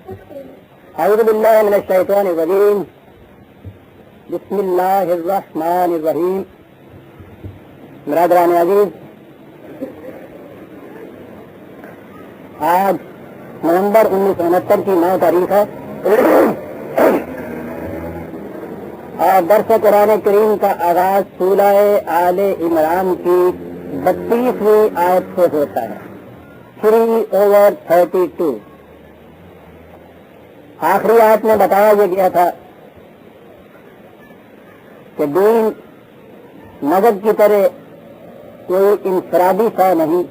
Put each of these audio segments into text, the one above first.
اعوذ باللہ من الشیطان الرجیم بسم اللہ الرحمن الرحیم. برادران عزیز، آج نومبر 1969 کی 9 تاریخ ہے اور درس قرآن کریم کا آغاز سورہ آل عمران کی 32ویں آیت سے ہوتا ہے. 3/32. آخری آیت میں بتایا یہ گیا تھا کہ دین مذہب کی طرح کوئی انفرادی شے نہیں،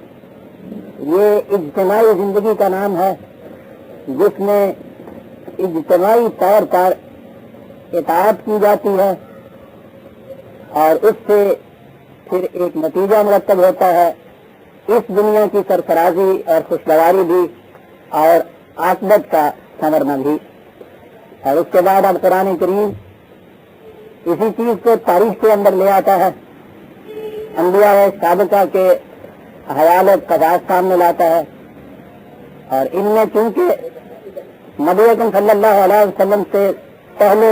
یہ اجتماعی زندگی کا نام ہے جس میں اجتماعی طور پر اطاعت کی جاتی ہے اور اس سے پھر ایک نتیجہ مرتب ہوتا ہے، اس دنیا کی سرفرازی اور خوشگواری بھی اور عاقبت کا سنورنا بھی. اور اس کے بعد اب قرآن کریم اسی چیز کو تاریخ کے اندر لے آتا ہے، انبیاء سابقہ کے حوال قصاص سامنے لاتا ہے. اور ان میں چونکہ نبی اکرم صلی اللہ علیہ وسلم سے پہلے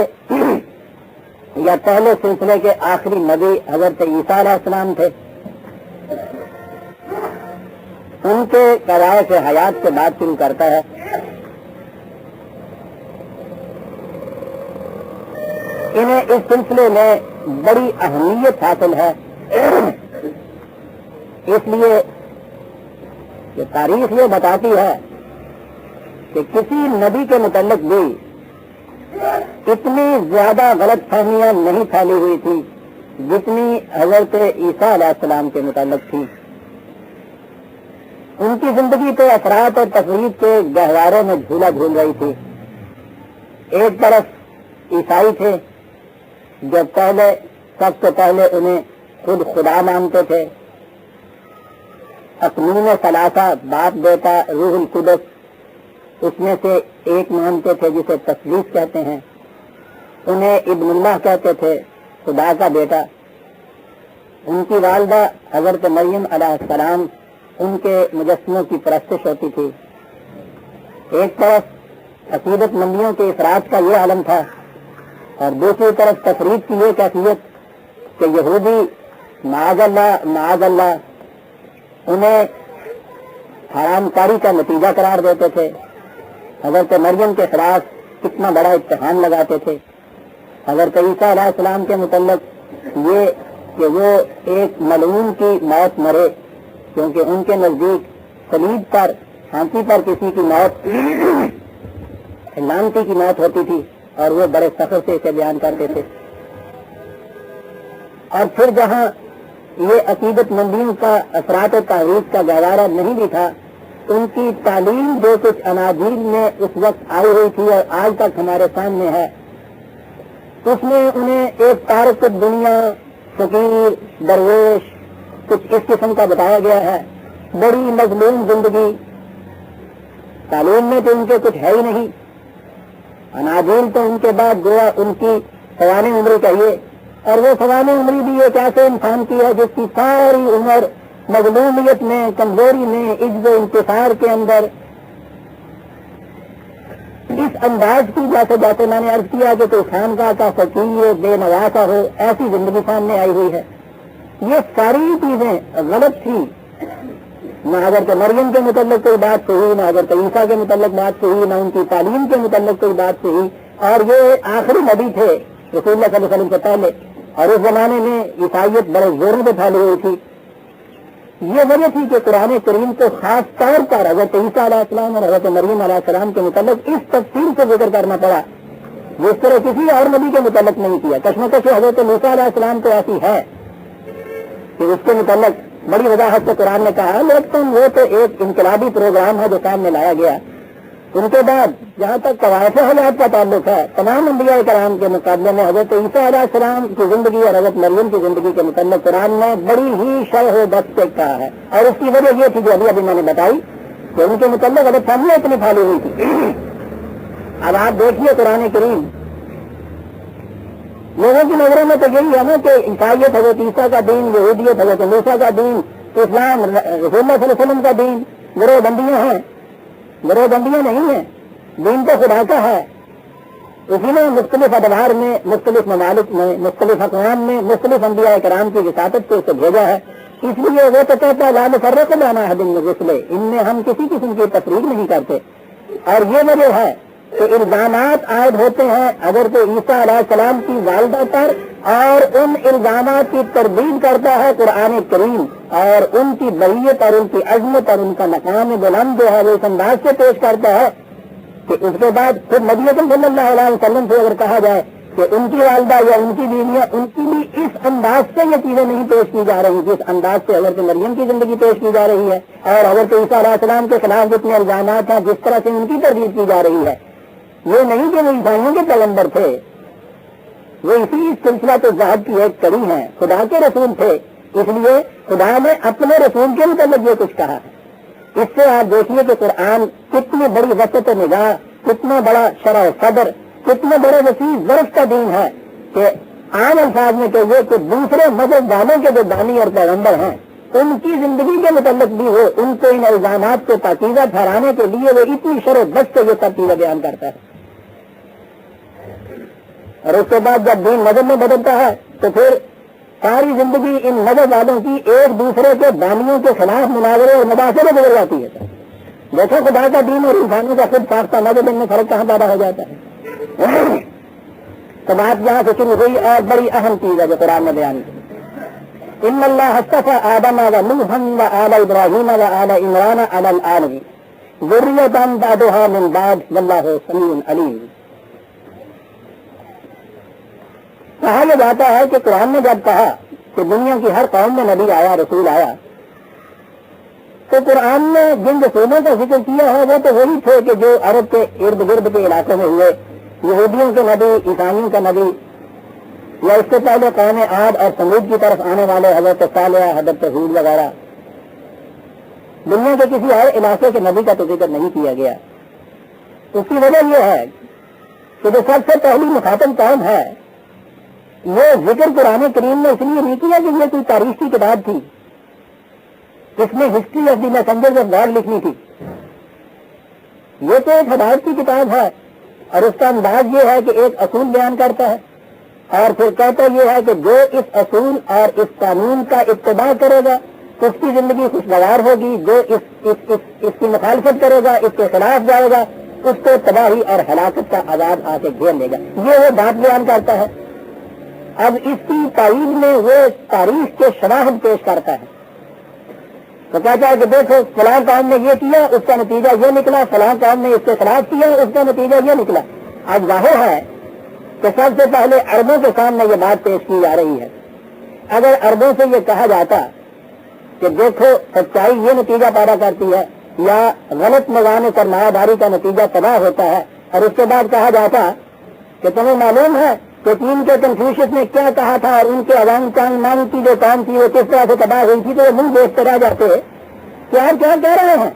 یا پہلے سلسلے کے آخری نبی حضرت عیسیٰ علیہ السلام تھے، ان کے قواعد حیات سے بات شروع کرتا ہے. انہیں اس سلسلے میں بڑی اہمیت حاصل ہے، اس لیے کہ تاریخ یہ بتاتی ہے کہ کسی نبی کے متعلق بھی اتنی زیادہ غلط فہمیاں نہیں پھیلی ہوئی تھی جتنی حضرت عیسیٰ علیہ السلام کے متعلق تھی. ان کی زندگی پہ اثرات اور تفریق کے گہواروں میں جھولا جھول رہی تھی. ایک طرف عیسائی تھے جو سب سے پہلے انہیں خود خدا مانتے تھے، اقنوم ثلاثہ باپ بیٹا روح القدس اس میں سے ایک مانتے تھے جسے تثلیث کہتے ہیں. انہیں ابن اللہ کہتے تھے، خدا کا بیٹا. ان کی والدہ حضرت مریم علیہ السلام، ان کے مجسموں کی پرستش ہوتی تھی. ایک طرف عقیدت مندیوں کے افراد کا یہ عالم تھا اور دوسری طرف تفریق کی یہ کیفیت کہ یہودی معاذ اللہ انہیں حرام کاری کا نتیجہ قرار دیتے تھے. حضرت مریم کے خلاف کتنا بڑا اتہام لگاتے تھے. حضرت عیسیٰ علیہ السلام کے متعلق یہ کہ وہ ایک ملعون کی موت مرے، کیونکہ ان کے نزدیک صلیب پر پھانسی پر کسی کی موت لعنتی کی موت ہوتی تھی اور وہ بڑے فخر سے اسے بیان کرتے تھے. اور پھر جہاں یہ عقیدت مندیوں کا اثرات و تحریف کا گہوارہ نہیں بھی تھا، ان کی تعلیم جو کچھ اناجیل میں اس وقت آئی ہوئی تھی اور آج تک ہمارے سامنے ہے، اس میں انہیں ایک تارک دنیا، فقیر، درویش کچھ اس قسم کا بتایا گیا ہے. بڑی مظلوم زندگی، تعلیم میں تو ان کے کچھ ہے ہی نہیں. اناجیل تو ان کے بعد گویا ان کی سوانح عمری کہیے، اور وہ سوانح عمری بھی ایک ایسے انسان کی ہے جس کی ساری عمر مظلومیت میں، کمزوری میں، عجز و انکسار کے اندر اس انداز کی جیسے میں نے عرض کیا کہ کوئی خانقاہ کا فقیر بے نواسا ہو، ایسی زندگی سامنے آئی ہوئی ہے. یہ ساری چیزیں غلط تھی. نہ حضرت مریم کے متعلق کوئی بات صحیح، نہ حضرت عیسیٰ کے متعلق بات صحیح، نہ ان کی تعلیم کے متعلق کوئی بات صحیح. اور یہ آخری نبی تھے رسول اللہ صلی اللہ علیہ وسلم سے پہلے، اور اس زمانے میں عیسائیت بڑے زور سے پھیلی ہوئی تھی. یہ وجہ تھی کہ قرآن کریم کو خاص طور پر حضرت عیسیٰ علیہ السلام اور حضرت مریم علیہ السلام کے متعلق اس تفصیل سے ذکر کرنا پڑا جس طرح کسی اور نبی کے متعلق نہیں کیا. کشمکش حضرت موسیٰ علیہ السلام تو ایسی ہے کہ اس کے متعلق بڑی وضاحت سے قرآن نے کہا، لیکن وہ تو ایک انقلابی پروگرام ہے جو سامنے لایا گیا. ان کے بعد جہاں تک قواعد حیات کا تعلق ہے، تمام انبیاء کرام کے مقابلے میں حضرت عیسیٰ علیہ السلام کی زندگی اور حضرت مریم کی زندگی کے متعلق قرآن نے بڑی ہی شرح و بست سے کہا ہے. اور اس کی وجہ یہ تھی جو ابھی میں نے بتائی کہ ان کے متعلق غلط فہمیاں اتنی پھیلی ہوئی تھی. اب آپ دیکھیے قرآن کریم لوگوں کی نظروں میں تو یہی ہے نا کہ عیسائیت حضرت عیسیٰ کا دین، یہودیت حضرت موسیٰ کا دین، اسلام رسول اللہ صلی اللہ علیہ وسلم کا دین. گروہ بندیاں ہیں، گروہ بندیاں نہیں ہیں. دین تو خدا کا ہے، اسی نے مختلف ادوار میں، مختلف ممالک میں، مختلف اقوام میں، مختلف انبیاء کرام کی وساطت سے اسے بھیجا ہے. اس لیے وہ تو کہتا ہے لا نفرق بین احد من رسلہ، ان میں ہم کسی قسم کی تفریق نہیں کرتے. اور یہ وجہ ہے کہ الزامات عائد ہوتے ہیں حضرت عیسیٰ علیہ السلام کی والدہ پر، اور ان الزامات کی تردید کرتا ہے قرآن کریم، اور ان کی بریت اور ان کی عظمت اور ان کا مقام بلند جو ہے وہ اس انداز سے پیش کرتا ہے کہ اس کے بعد پھر نبی اکرم صلی اللہ علیہ وسلم سے اگر کہا جائے کہ ان کی والدہ یا ان کی بیویاں، ان کی بھی اس انداز سے یہ چیزیں نہیں پیش کی جا رہی جس انداز سے حضرت مریم کی زندگی پیش کی جا رہی ہے، اور حضرت عیسیٰ علیہ السلام کے خلاف جتنے الزامات ہیں جس طرح سے ان کی تردید کی جا رہی ہے. یہ نہیں کہ وہ عیسائیوں کے پیغمبر تھے، وہ اسی سلسلہ تو ذات کی ایک کڑی ہیں، خدا کے رسول تھے، اس لیے خدا نے اپنے رسول کے متعلق یہ کچھ کہا ہے. اس سے آپ دیکھیے کہ قرآن کتنی بڑی وسعت نگاہ، کتنا بڑا شرح صدر، کتنے بڑے وسیع ظرف کا دین ہے کہ عام الفاظ میں کہیے کہ دوسرے مذہب والوں کے جو دانی اور پیغمبر ہیں ان کی زندگی کے متعلق بھی ہو، ان کو ان الزامات کو پاکیزہ ٹھہرانے کے لیے وہ اتنی شرح بس سے یہ سب چیزیں بیان کرتا ہے. اور اس کے بعد جب دین مذہب میں بدلتا ہے تو پھر ساری زندگی ان مذہب والوں کی ایک دوسرے کے دانیوں کے خلاف مناظرے اور مباحثے میں گزر جاتی ہے. دیکھو خدا کا دین اور انسانوں کا خود ساختہ مذہب ان میں فرق کہاں پیدا ہو جاتا ہے. تو بات یہاں سے شروع ہوئی اور بڑی اہم چیز ہے جو قرآن میں بیان کی. ان اللہ اصطفى آدم ونوحا وآل ابراہیم وآل عمران علی العالمین ذریۃ بعضها من بعض واللہ سمیع علیم. کہا یہ جاتا ہے کہ قرآن نے جب کہا کہ دنیا کی ہر قوم میں نبی آیا، رسول آیا، تو قرآن نے جن رسولوں کا ذکر کیا ہے وہ تو وہی تھے کہ جو عرب کے ارد گرد کے علاقوں میں ہوئے، یہودیوں کے نبی، عیسائیوں کا نبی، یا اس سے پہلے قوم عاد اور سمود کی طرف آنے والے حضرت صالح، حضرت ہود وغیرہ. دنیا کے کسی اور علاقے کے نبی کا تو ذکر نہیں کیا گیا. اس کی وجہ یہ ہے کہ جو سب سے پہلی مخاطب قوم ہے وہ ذکر قرآن کریم نے اس لیے نہیں کیا کہ یہ کوئی تاریخ کی کتاب تھی، اس میں history of the messengers of God لکھنی تھی. یہ تو ایک ہدایت کی کتاب ہے، اور اس کا انداز یہ ہے کہ ایک اصول بیان کرتا ہے اور پھر کہتا یہ ہے کہ جو اس اصول اور اس قانون کا اتباع کرے گا اس کی زندگی خوشگوار ہوگی، جو اس کی مخالفت کرے گا، اس کے خلاف جائے گا، اس کو تباہی اور ہلاکت کا عذاب آ کے گھیر لے گا. یہ وہ بات بیان کرتا ہے. اب اس کی تائید میں وہ تاریخ کے شواہد پیش کرتا ہے. تو کہتا ہے کہ دیکھو فلاں قوم نے یہ کیا، اس کا نتیجہ یہ نکلا، فلاں قوم نے اس کے خلاف کیا، اس کا نتیجہ یہ نکلا. اب ظاہر ہے کہ سب سے پہلے عربوں کے سامنے یہ بات پیش کی جا رہی ہے. اگر عربوں سے یہ کہا جاتا کہ دیکھو سچائی یہ نتیجہ پیدا کرتی ہے یا غلط نظام سرمایہ داری کا نتیجہ تباہ ہوتا ہے، اور اس کے بعد کہا جاتا کہ تمہیں معلوم ہے کہ چین کے کنفیوشس نے کیا کہا تھا اور ان کے عوام چانگ نام کی جو کام تھی وہ کس طرح سے تباہ ہوئی تھی، تو وہ منہ دیکھتے رہ جاتے کہ آپ کیا کہہ رہے ہیں.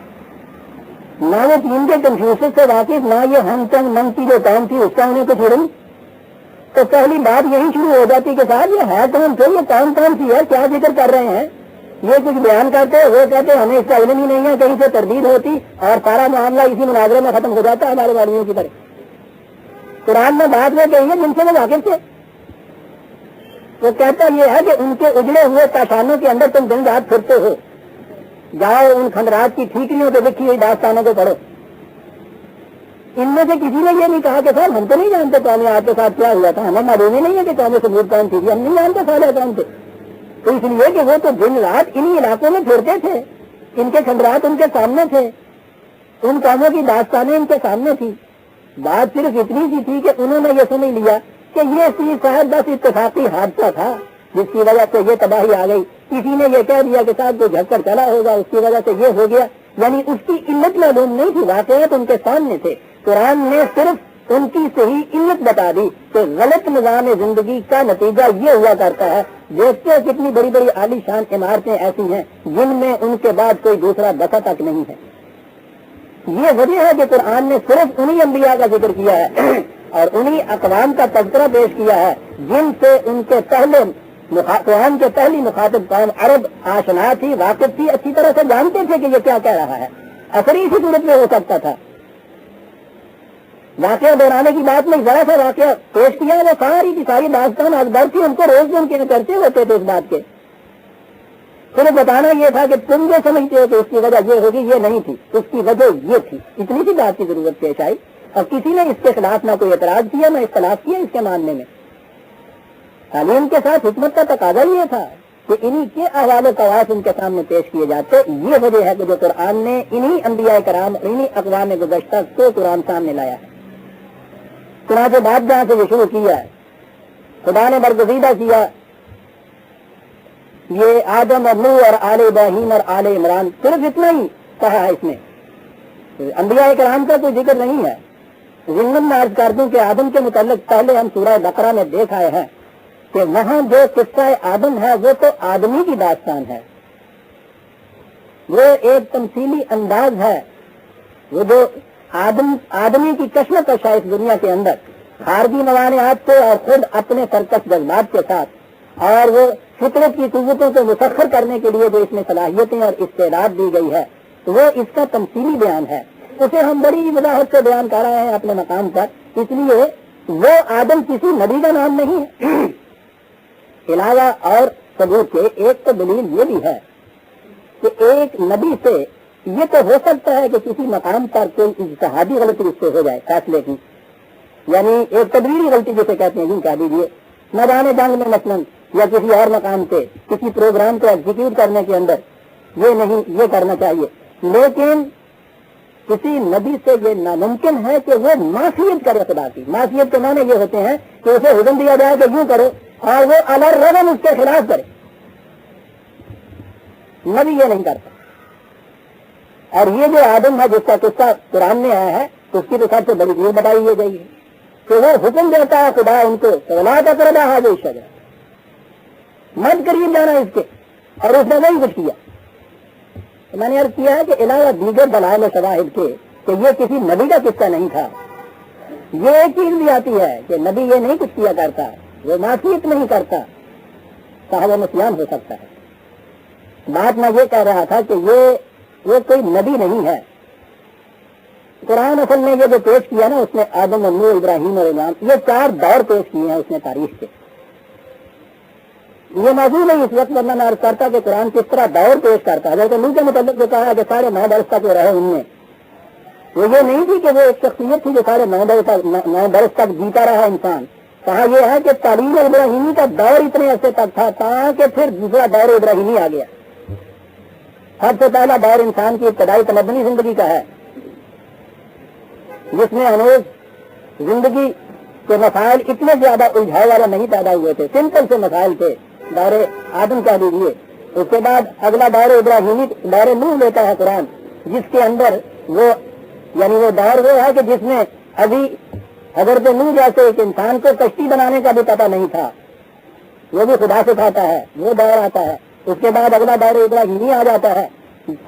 نہ وہ چین کے کنفیوشس سے واقف، نہ یہ ہم چنگ منگ کی جو کام تھی اس کا انہیں کچھ علم. تو پہلی بات یہی شروع ہو جاتی کہ صاحب یہ ہے کام تھے، یہ کام سی ہے، کیا ذکر کر رہے ہیں، یہ کچھ بیان کرتے، وہ کہتے ہمیں اس کا علم ہی نہیں ہے، کہیں سے تردید ہوتی اور سارا معاملہ اسی مناظرے میں ختم ہو جاتا ہے ہمارے والوں کی طرح. قرآن میں بات میں کہی ہے جن سے وہ واقف تھے. وہ کہتا یہ ہے کہ ان کے اجڑے ہوئے پہچانوں کے اندر تم دن رات پھرتے ہو، جاؤ ان کھنڈرات کی ٹھیکریوں پہ لکھی ہوئی داستانوں کو پڑھو. ان میں سے کسی نے یہ نہیں کہا کہ صاحب ہم تو نہیں جانتے قوم آپ کے ساتھ کیا ہوا تھا، ہمیں معلوم ہی نہیں ہے کہ قوم سمود کون تھی، ہم نہیں جانتے صالح کون تھے. تو اس لیے کہ وہ تو دن رات انہی علاقوں میں پھرتے تھے، ان کے کھنڈرات ان کے سامنے تھے، ان قوموں کی داستانیں ان کے سامنے تھی. بات صرف اتنی سی تھی کہ انہوں نے یہ سمجھ لیا کہ یہ چیز شاید بس اتفاقی حادثہ تھا جس کی وجہ سے یہ تباہی آ گئی. کسی نے یہ کہہ دیا کہ صاحب کوئی جھک کر چلا ہوگا اس کی وجہ سے یہ ہو گیا، یعنی اس کی علت معلوم نہیں تھی، واقعات ان کے سامنے تھے. قرآن نے صرف ان کی صحیح علت بتا دی کہ غلط نظام زندگی کا نتیجہ یہ ہوا کرتا ہے. دیکھتے ہیں کتنی بڑی بڑی عالی شان عمارتیں ایسی ہیں جن میں ان کے بعد کوئی دوسرا بسا تک نہیں ہے. یہ وجہ ہے کہ قرآن نے صرف انہی انبیاء کا ذکر کیا ہے اور انہی اقوام کا تذکرہ پیش کیا ہے جن سے ان کے پہلے قرآن کے پہلی مخاطب قوم عرب آشنا تھی، واقف تھی، اچھی طرح سے جانتے تھے کہ یہ کیا کہہ رہا ہے. اثر اسی صورت میں ہو سکتا تھا. واقعہ دہرانے کی بات میں ذرا سا واقعہ پیش کیا، وہ ساری کی ساری داستان اکبر تھی، ان کو روز ان کے چرچے ہوتے تھے اس بات کے. صرف بتانا یہ تھا کہ تم جو سمجھتے ہو کہ اس کی وجہ یہ ہوگی، یہ نہیں تھی، اس کی وجہ یہ تھی. اتنی سی بات کی ضرورت پیش آئی اور کسی نے اس کے خلاف نہ کوئی اعتراض کیا نہ اختلاف کیا اس کے ماننے میں. تعلیم کے ساتھ حکمت کا تقاضا یہ تھا کہ انہی کے احوال و قواس ان کے سامنے پیش کیے جاتے. یہ وجہ ہے کہ جو قرآن نے انہی انبیاء کرام انہی اقوام گزشتہ کو قرآن سامنے لایا ہے. چنانچہ بات جہاں سے وہ شروع کیا ہے، خدا نے برگزیدہ کیا یہ آدم اور نوح اور آل ابراہیم اور آل عمران، صرف اتنا ہی کہا ہے اس میں. انبیاء کرام کا کوئی ذکر نہیں ہے. ضمن میں عرض کر دوں کہ آدم کے متعلق پہلے ہم سورہ بقرہ میں دیکھ آئے ہیں کہ وہاں جو قصہ آدم ہے وہ تو آدمی کی داستان ہے، وہ ایک تمثیلی انداز ہے. وہ جو آدمی کی کشمکش ہے اس دنیا کے اندر، خارجی موانعات کو اور خود اپنے سرکش جذبات کے ساتھ، اور وہ فطرت کی قوتوں کو مسخر کرنے کے لیے جو اس میں صلاحیتیں اور استعداد دی گئی ہے، وہ اس کا تمثیلی بیان ہے. اسے ہم بڑی وضاحت سے بیان کر رہے ہیں اپنے مقام پر، اس لیے وہ آدم کسی نبی کا نام نہیں ہے. علاوہ اور ثبوت کے ایک تو دلیل یہ بھی ہے کہ ایک نبی سے یہ تو ہو سکتا ہے کہ کسی مقام پر کوئی اجتہادی غلطی اس سے ہو جائے فیصلے کی، یعنی ایک تدبیری غلطی جسے کہتے ہیں یوں کہہ دیجیے، میدان جنگ میں مثلاً یا کسی اور مقام پہ کسی پروگرام کو ایگزیکیوٹ کرنے کے اندر یہ نہیں یہ کرنا چاہیے. لیکن کسی نبی سے یہ ناممکن ہے کہ وہ معصیت کرے خدا کی. معصیت کے معنی یہ ہوتے ہیں کہ اسے حکم دیا جائے کہ یوں کرو اور وہ الرغم اس کے خلاف کرے. نبی یہ نہیں کرتا. اور یہ جو آدم ہے جس کا قصہ قرآن میں آیا ہے اس کی تو سب سے بڑی چیز بتائی یہ گئی ہے کہ وہ حکم دیتا ہے خدا ان کو لا تقربا هذه الشجرة، مت قریب جانا اس کے، اور اس نے نہیں کچھ کیا. میں نے عرض کیا ہے کہ علاوہ دیگر دلائل و شواہد کے کہ یہ کسی نبی کا قصہ نہیں تھا، یہ ایک چیز بھی آتی ہے کہ نبی یہ نہیں کچھ کیا کرتا، وہ معصیت نہیں کرتا، صاحب نسیان ہو سکتا ہے. بات میں یہ کہہ رہا تھا کہ یہ کوئی نبی نہیں ہے. قرآن اصل نے یہ جو پیش کیا نا اس نے آدم اور نوح ابراہیم اور عمران، یہ 4 دور پیش کیے ہیں اس نے تاریخ کے. یہ موضوع نہیں اس وقت ورنہ میں عرض کرتا کہ قرآن کس طرح دور پیش کرتا ہے. حضرت نوح کے متعلق جو کہا کہ سارے 9 برس تک وہ رہے ان میں، وہ یہ نہیں تھی کہ وہ ایک شخصیت تھی جو سارے 9 برس تک جیتا رہا انسان. کہا یہ ہے کہ تعلیم ابراہیمی کا دور اتنے عرصے تک تھا تاکہ پھر دوسرا دور ابراہیمی آ گیا. سب سے پہلا دور انسان کی ابتدائی تمدنی زندگی کا ہے جس میں ہنوز زندگی کے مسائل اتنے زیادہ الجھاؤ والا نہیں پیدا ہوئے تھے، سمپل سے مسائل تھے. دور آدم کہہ دیجیے. اس کے بعد اگلا دور ابراہیمی دور نوح لیتا ہے قرآن، جس کے اندر وہ یعنی وہ دور وہ ہے کہ جس میں ابھی حضرت نوح جیسے ایک انسان کو کشتی بنانے کا بھی پتہ نہیں تھا، وہ بھی خدا سے کھاتا ہے، وہ دور آتا ہے. اس کے بعد اگلا دور ابراہیمی آ جاتا ہے.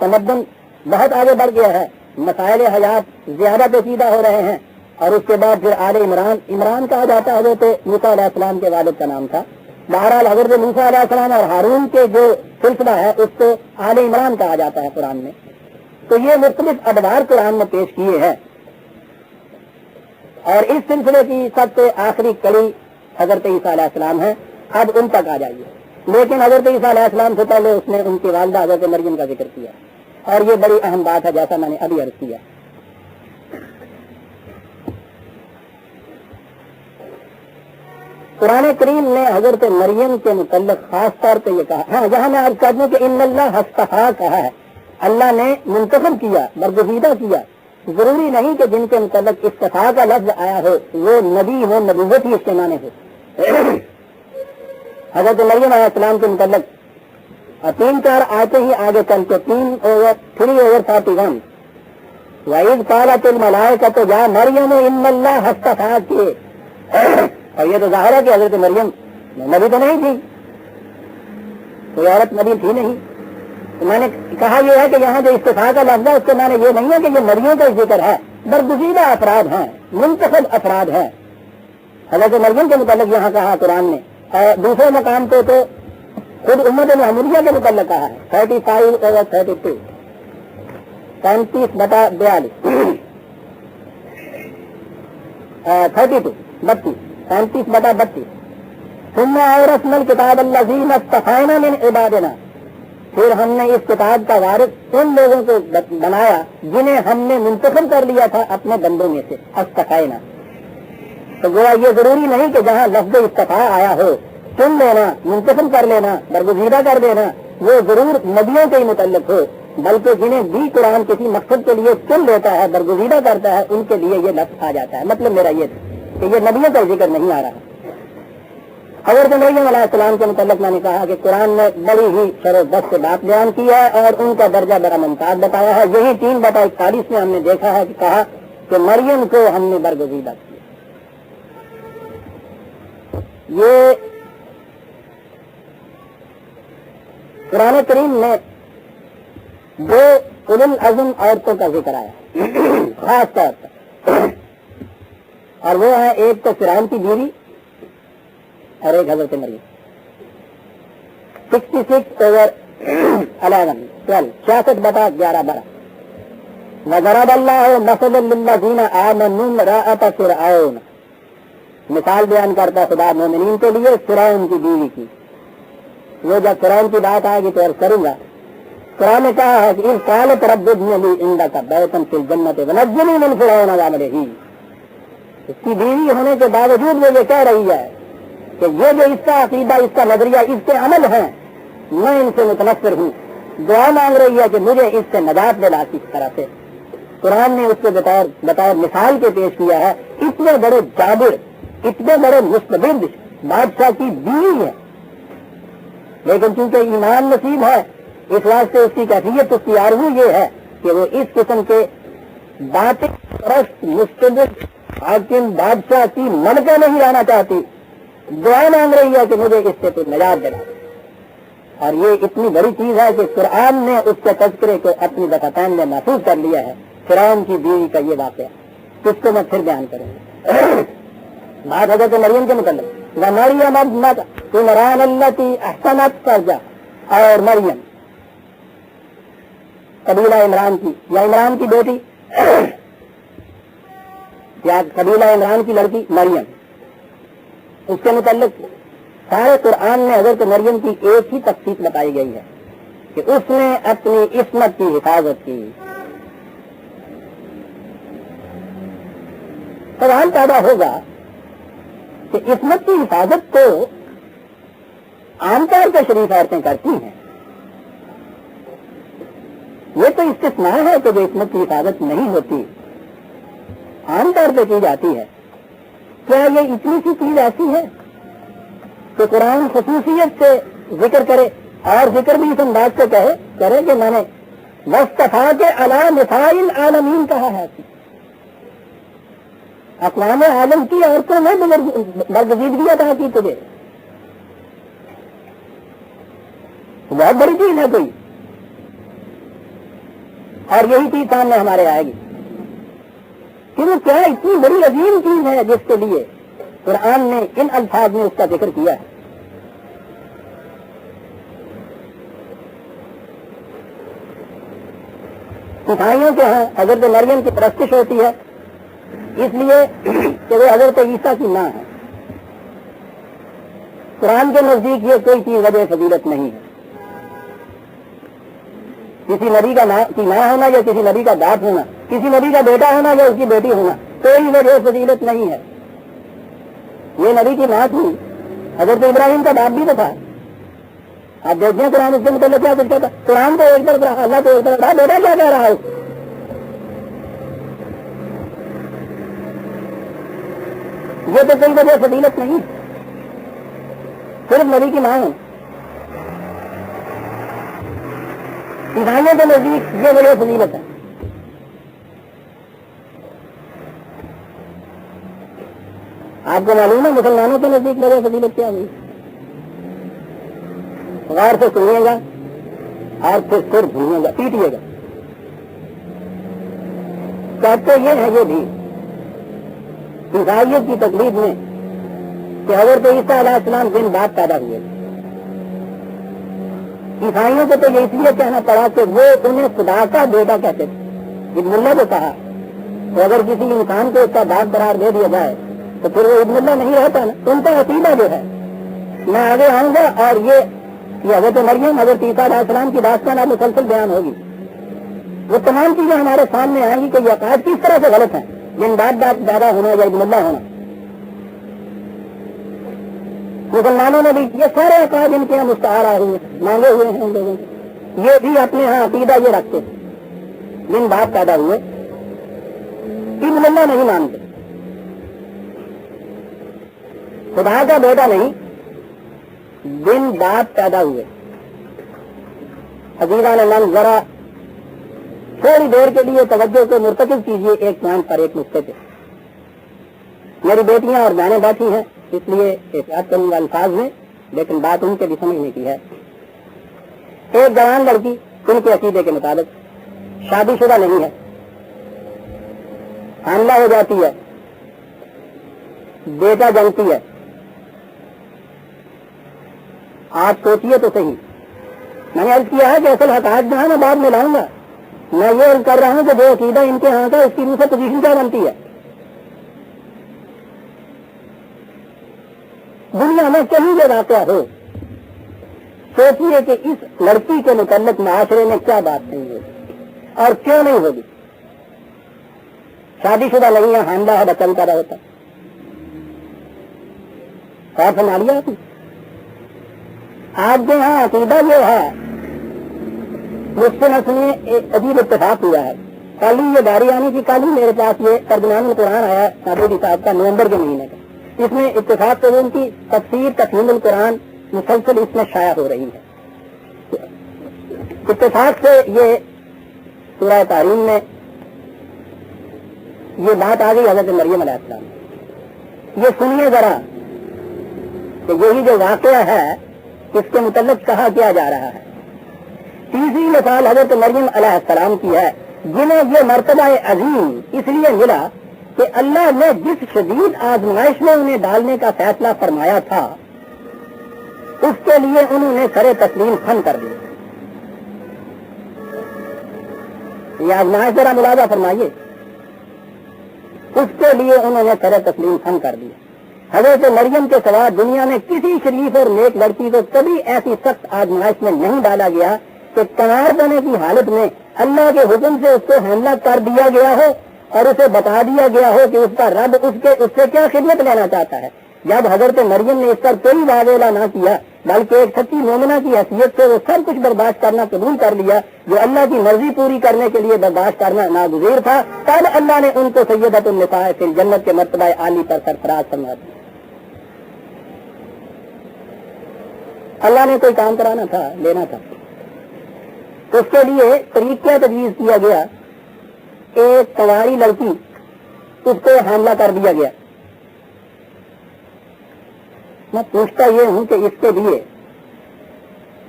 تمدن بہت آگے بڑھ گیا ہے، مسائل حیات زیادہ پیچیدہ ہو رہے ہیں. اور اس کے بعد پھر آل عمران کہا جاتا ہے، حضرت موسیٰ علیہ السلام کے والد کا نام تھا. بہرحال حضرت موسیٰ علیہ السلام اور ہارون کے جو سلسلہ ہے اس کو آل عمران کہا جاتا ہے قرآن میں. تو یہ مختلف ادوار قرآن میں پیش کیے ہیں. اور اس سلسلے کی سب سے آخری کڑی حضرت عیسیٰ علیہ السلام ہے. اب ان تک آ جائیے. لیکن حضرت عیسیٰ علیہ السلام سے پہلے اس نے ان کی والدہ حضرت مریم کا ذکر کیا، اور یہ بڑی اہم بات ہے جیسا میں نے ابھی عرض کیا. قرآن کریم نے حضرت مریم کے متعلق خاص طور پہ یہ کہا، ہاں یہاں میں عرض کر دوں کہ ان اللہ ہستہا کہا ہے، اللہ نے منتخب کیا، برگزیدہ کیا. ضروری نہیں کہ جن کے متعلق استفاء کا لفظ آیا ہو وہ نبی ہو، نبوت ہی اس کے معنی ہو. حضرت مریم علیہ السلام کے متعلق 3-4 آیتیں ہی آگے چل کے 3/41 وَإِذْ قَالَتِ الْمَلَائِكَةُ يَا مَرْيَمُ إِنَّ اللَّهَ اصْطَفَاكِ. اور یہ تو ظاہر ہے کہ حضرت مریم نبی تو نہیں تھی، کوئی عورت نبی تھی نہیں. تو میں نے کہا یہ ہے کہ یہاں جو استفاء کا لفظ ہے اس کے معنی یہ نہیں ہے کہ یہ نبیوں کا ذکر ہے، برگزیدہ افراد ہیں، منتخب افراد ہیں. حضرت مریم کے متعلق یہاں کہا قرآن نے، اور دوسرے مقام پہ تو خود امت محمدیہ کے متعلق کہا ہے 35/32 35/42. 32 35/32 ثم اورثنا الكتاب الذين اصطفينا من عبادنا، پھر ہم نے اس کتاب کا وارث ان لوگوں کو بنایا جنہیں ہم نے منتخب کر لیا تھا اپنے بندوں میں سے، اصطفینا۔ تو گویا یہ ضروری نہیں کہ جہاں لفظ اصطفا آیا ہو چن لینا، منتخب کر لینا، برگزیدہ کر دینا، وہ ضرور نبیوں کے ہی متعلق ہو، بلکہ جنہیں بھی قرآن کسی مقصد کے لیے چن لیتا ہے، برگزیدہ کرتا ہے، ان کے لیے یہ لفظ آ جاتا ہے۔ مطلب میرا یہ تھا کہ یہ نبیوں کا ذکر نہیں آ رہا۔ حضرت مریم علیہ السلام کے متعلق میں نے کہا کہ قرآن نے بڑی ہی شر و بس سے بات بیان کی ہے اور ان کا درجہ بڑا ممتاز بتایا ہے۔ یہی 3/41 میں ہم نے دیکھا ہے کہ کہا کہ مریم کو ہم نے برگزیدہ کیا۔ یہ قرآن کریم میں 2 اولو العزم عورتوں کا ذکر آیا خاص طور پر، اور وہ ہے ایک تو فرعون کی بیوی اور ایک حضرت مریم۔ 66/11 66/11 وضرب اللہ مثلا للذین آمنوا امرأۃ فرعون، مثال بیان کرتا خدا مومنین کے لیے فرعون کی بیوی کی۔ وہ جب فرعون کی بات آئے گی تو عرض کروں گا۔ قرآن نے کہا ہے کہ اذ قالت رب ابن لی عندک بیتا فی الجنۃ ونجنی من فرعون وعملہ، اس کی بیوی ہونے کے باوجود وہ یہ کہہ رہی ہے کہ یہ جو اس کا عقیدہ، اس کا نظریہ، اس کے عمل ہیں، میں ان سے متنفر ہوں، دعا مانگ رہی ہے کہ مجھے اس سے نجات دلا کس طرح سے۔ قرآن نے اس کو بطور مثال کے پیش کیا ہے، اتنے بڑے جابر، اتنے بڑے مستبد بادشاہ کی بیوی ہے، لیکن چونکہ ایمان نصیب ہے اس واسطے اس کی کیفیت، اس کی آرزو یہ ہے کہ وہ اس قسم کے باطل پرست مستبد حاکم بادشاہ کی ملکہ نہیں رہنا چاہتی، دعا مانگ رہی ہے کہ مجھے اس سے تو نجات دلا۔ اور یہ اتنی بڑی چیز ہے کہ قرآن نے اس کے تذکرے کو اپنی دفتان میں محفوظ کر لیا ہے۔ فرعون کی بیوی کا یہ واقعہ اس کو میں پھر بیان کروں گا۔ بات حضرت مریم کے متعلق، وَمَرْيَمَ ابْنَتَ عِمْرَانَ الَّتِي أَحْسَنَتْ فَرْجَهَا، اور مریم قبیلہ عمران کی یا عمران کی بیٹی یا قبیلہ عمران کی لڑکی مریم، اس کے متعلق سارے قرآن میں حضرت مریم کی ایک ہی تفصیل بتائی گئی ہے کہ اس نے اپنی عصمت کی حفاظت کی۔ سوال پیدا ہوگا کہ عصمت کی حفاظت تو عام طور پہ شریف عورتیں کرتی ہیں، یہ تو استثناء ہے کہ جو عصمت کی حفاظت نہیں ہوتی عام طور پہ کی جاتی ہے۔ کیا یہ اتنی سی چیز ایسی ہے کہ قرآن خصوصیت سے ذکر کرے اور ذکر بھی اس انداز سے کرے کہ میں نے وصطفیٰ کے علی نساء العالمین کہا ہے، اقوام عالم کی عورتوں میں برگزیدگی عطا کی تجھے، بہت بڑی چیز ہے کوئی، اور یہی چیز سامنے ہمارے آئے گی کہ وہ کیا اتنی بڑی عظیم چیز ہے جس کے لیے قرآن نے ان الفاظ میں اس کا ذکر کیا ہے۔ عیسائیوں کے ہاں حضرت مریم کی پرستش ہوتی ہے اس لیے کہ وہ حضرت عیسیٰ کی ماں ہے۔ قرآن کے نزدیک یہ کوئی چیز وجہ فضیلت نہیں ہے، کسی نبی کی ماں ہونا یا کسی نبی کا باپ ہونا، کسی نبی کا بیٹا ہونا یا اس کی بیٹی ہونا کوئی وجہ فضیلت نہیں ہے۔ یہ نبی کی ماں تھی، حضرت ابراہیم کا باپ بھی تو تھا۔ آپ دیکھیں قرآن اس کے متعلق کیا کچھ کہتا، قرآن تو ایک طرف رہا، اللہ تو ایک طرف رہا، بیٹا کیا کہہ رہا ہے؟ یہ تو کوئی وجہ فضیلت نہیں، صرف نبی کی ماں ہے۔ عیسائیوں کے نزدیک یہ وجہ فضیلت ہے۔ آپ کو معلوم ہے مسلمانوں کے نزدیک وجہ فضیلت کیا ہوئی؟ غور سے سنیے گا اور پھر سر بھولے گا، پیٹیے گا۔ کہتے یہ ہے یہ بھی عیسائیت کی تقلید میں کہ حضرت عیسیٰ علیہ السلام دن بعد پیدا ہوئے۔ عیسائیوں کو تو یہ اس لیے کہنا پڑا کہ وہ انہیں خدا کا بیٹا کہتے تھے۔ جب ملا کو کہا تو اگر کسی انسان کو اس کا باپ قرار دے دیا جائے تو پھر وہ ابن اللہ نہیں رہتا نا. ان کا عقیدہ جو ہے میں آگے آؤں گا اور یہ حضرت مریم حضرت عیسیٰ علیہ السلام کی داستان اب مسلسل بیان ہوگی. وہ تمام چیزیں ہمارے سامنے آئیں گی کہ یہ عقائد کس طرح سے غلط ہیں. جن باپ دادا ہونا یا ابن اللہ ہونا, مسلمانوں نے بھی یہ سارے عقائد ان کے یہاں مستعار آ ہوئے مانگے ہوئے ہیں ان لوگوں سے. یہ بھی اپنے ہاں عقیدہ یہ رکھتے ہیں جن باپ پیدا ہوئے ابن اللہ نہیں مانتے, خدا کا بیٹا نہیں, جن باپ پیدا ہوئے. عزیزان من ذرا تھوڑی دیر کے لیے توجہ کو مرتکز کیجیے ایک پوائنٹ پر, ایک نقطے پہ. میری بیٹیاں اور بہنیں بیٹھی ہیں اس لیے احتیاط کروں گا الفاظ میں, لیکن بات ان کے بھی سمجھنے کی ہے. ایک جوان لڑکی ان کے عقیدے کے مطابق شادی شدہ نہیں ہے, حاملہ ہو جاتی ہے, بیٹا جنتی ہے. آپ سوچیے تو صحیح, میں نے عرض کیا ہے کہ اصل حقائق جو ہے میں بعد میں لاؤں گا. میں یہ عرض کر رہا ہوں کہ جو عقیدہ ان کے ہاں کا اس کی روح سے پوزیشن کیا بنتی ہے. دنیا میں کہیں بھی واقعہ ہو, سوچیے کہ اس لڑکی کے متعلق معاشرے میں کیا بات نہیں ہوگی اور کیوں نہیں ہوگی. شادی شدہ نہیں ہے, حاملہ ہے, بچہ پیدا ہوتا. اور سمجھا لیا آپ کے یہاں عقیدہ یہ ہے, مجھ سے نہ سنیے ایک عجیب اتفاق ہوا ہے. کل ہی یہ باری آنی تھی, کل ہی میرے پاس یہ ترجمان القرآن آیا نابودی صاحب کا نومبر کے مہینے کا. اس میں اتفاق سے ان کی تفسیر تفہیم القرآن مسلسل اس میں شائع ہو رہی ہے. اتفاق سے یہ سورہ تحریم میں یہ بات آ گئی حضرت مریم علیہ السلام. یہ سنیے ذرا کہ یہی جو واقعہ ہے اس کے متعلق کہا کیا جا رہا ہے. تیسری مثال حضرت مریم علیہ السلام کی ہے, جنہیں یہ مرتبہ عظیم اس لیے ملا کہ اللہ نے جس شدید آزمائش میں انہیں ڈالنے کا فیصلہ فرمایا تھا اس کے لیے انہوں نے سر تسلیم خم کر دیا. یہ آزمائش ذرا ملاحظہ فرمائیے, اس کے لیے انہوں نے سر تسلیم خم کر دیا. حضرت مریم کے سوا دنیا میں کسی شریف اور نیک لڑکی کو کبھی ایسی سخت آزمائش میں نہیں ڈالا گیا کہ کنار بنے کی حالت میں اللہ کے حکم سے اس کو حملہ کر دیا گیا ہو اور اسے بتا دیا گیا ہو کہ اس کا رب اس سے کیا خدمت لینا چاہتا ہے. جب حضرت مریم نے اس پر کوئی واضح نہ کیا بلکہ ایک سچی مومنہ کی حیثیت سے وہ سب کچھ برداشت کرنا قبول کر لیا جو اللہ کی مرضی پوری کرنے کے لیے برداشت کرنا ناگزیر تھا, تب اللہ نے ان کو سیدۃ النساء فی الجنت کے مرتبہ عالی پر سرفراز فرما دیا. اللہ نے کوئی کام کرانا تھا, لینا تھا, اس کے لیے طریقہ تجویز کیا گیا. ایک کنواری لڑکی اس کو حاملہ کر دیا گیا. میں پوچھتا یہ ہوں کہ اس کے لیے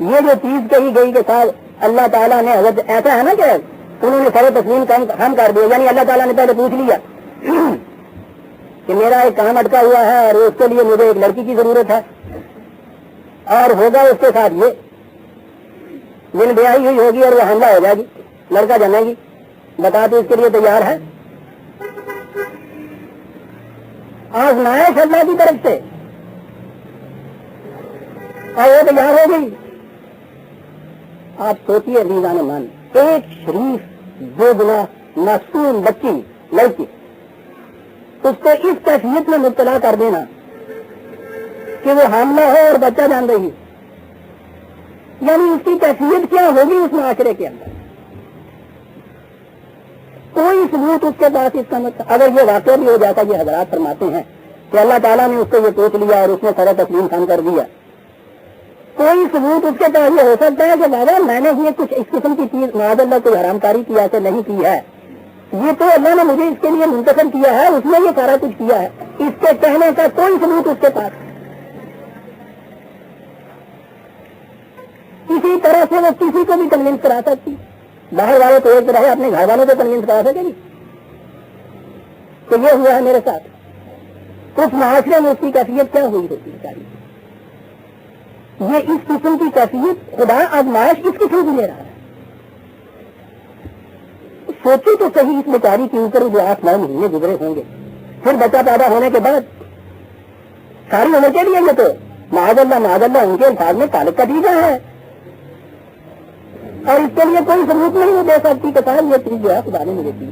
یہ جو چیز کہی گئی کہ صاحب اللہ تعالیٰ نے حضرت ایسا ہے نا کہ انہوں نے سر تسلیم ہم کر دیا, یعنی اللہ تعالیٰ نے پہلے پوچھ لیا کہ میرا ایک کام اٹکا ہوا ہے اور اس کے لیے مجھے ایک لڑکی کی ضرورت ہے اور ہوگا اس کے ساتھ یہ جن بیاہی ہوئی ہوگی اور وہ حملہ ہو جائے گی, لڑکا جمے گی, بتا تو اس کے لیے تیار ہے. آزمائش اللہ کی طرف سے اور وہ تیار ہو گئی. آپ سوچیے عزیزان من, ایک شریف جو گنا معصوم بچی لڑکی اس کو اس کیفیت میں مبتلا کر دینا کہ وہ حاملہ ہو اور بچہ جان رہی, یعنی اس کی کیفیت کیا ہوگی اس معاشرے کے اندر. کوئی ثبوت اس کے پاس اس کا مطلب اگر یہ واقعہ بھی ہو جاتا, یہ حضرات فرماتے ہیں کہ اللہ تعالیٰ نے اس کو یہ پوچھ لیا اور اس نے سر تسلیم خم کر دیا, کوئی ثبوت اس کے پاس یہ ہو سکتا ہے کہ بابا میں نے یہ کچھ اس قسم کی چیز معاذ اللہ کوئی حرام کاری کی ایسے نہیں کی ہے, یہ تو اللہ نے مجھے اس کے لیے منتخب کیا ہے, اس نے یہ سارا کچھ کیا ہے. اس کے کہنے کا کوئی ثبوت اس کے پاس. اسی طرح سے وہ کسی کو بھی کنوینس کرا سکتی, باہر والے تو ایک طرح اپنے گھر والوں کو کنوینس کرا سکے گی کہ یہ ہوا ہے میرے ساتھ. اس معاشرے میں اس کی کیفیت کیا ہوئی ہوتی ہے. یہ اس قسم کی کیفیت خدا آزمائش کس قسم کی لے رہا ہے. سوچو تو صحیح اس بیچاری کے اوپر جو 8-9 مہینے گزرے ہوں گے، پھر بچہ پیدا ہونے کے بعد ساری عمر کے لیے یہ تو معاذ اللہ ان کے الفاظ میں تعلق کا دیجا ہے، اور اس کے لیے کوئی ثبوت نہیں وہ دے سکتی کہ صاحب یہ چیز جو ہے خدا نے مجھے دی۔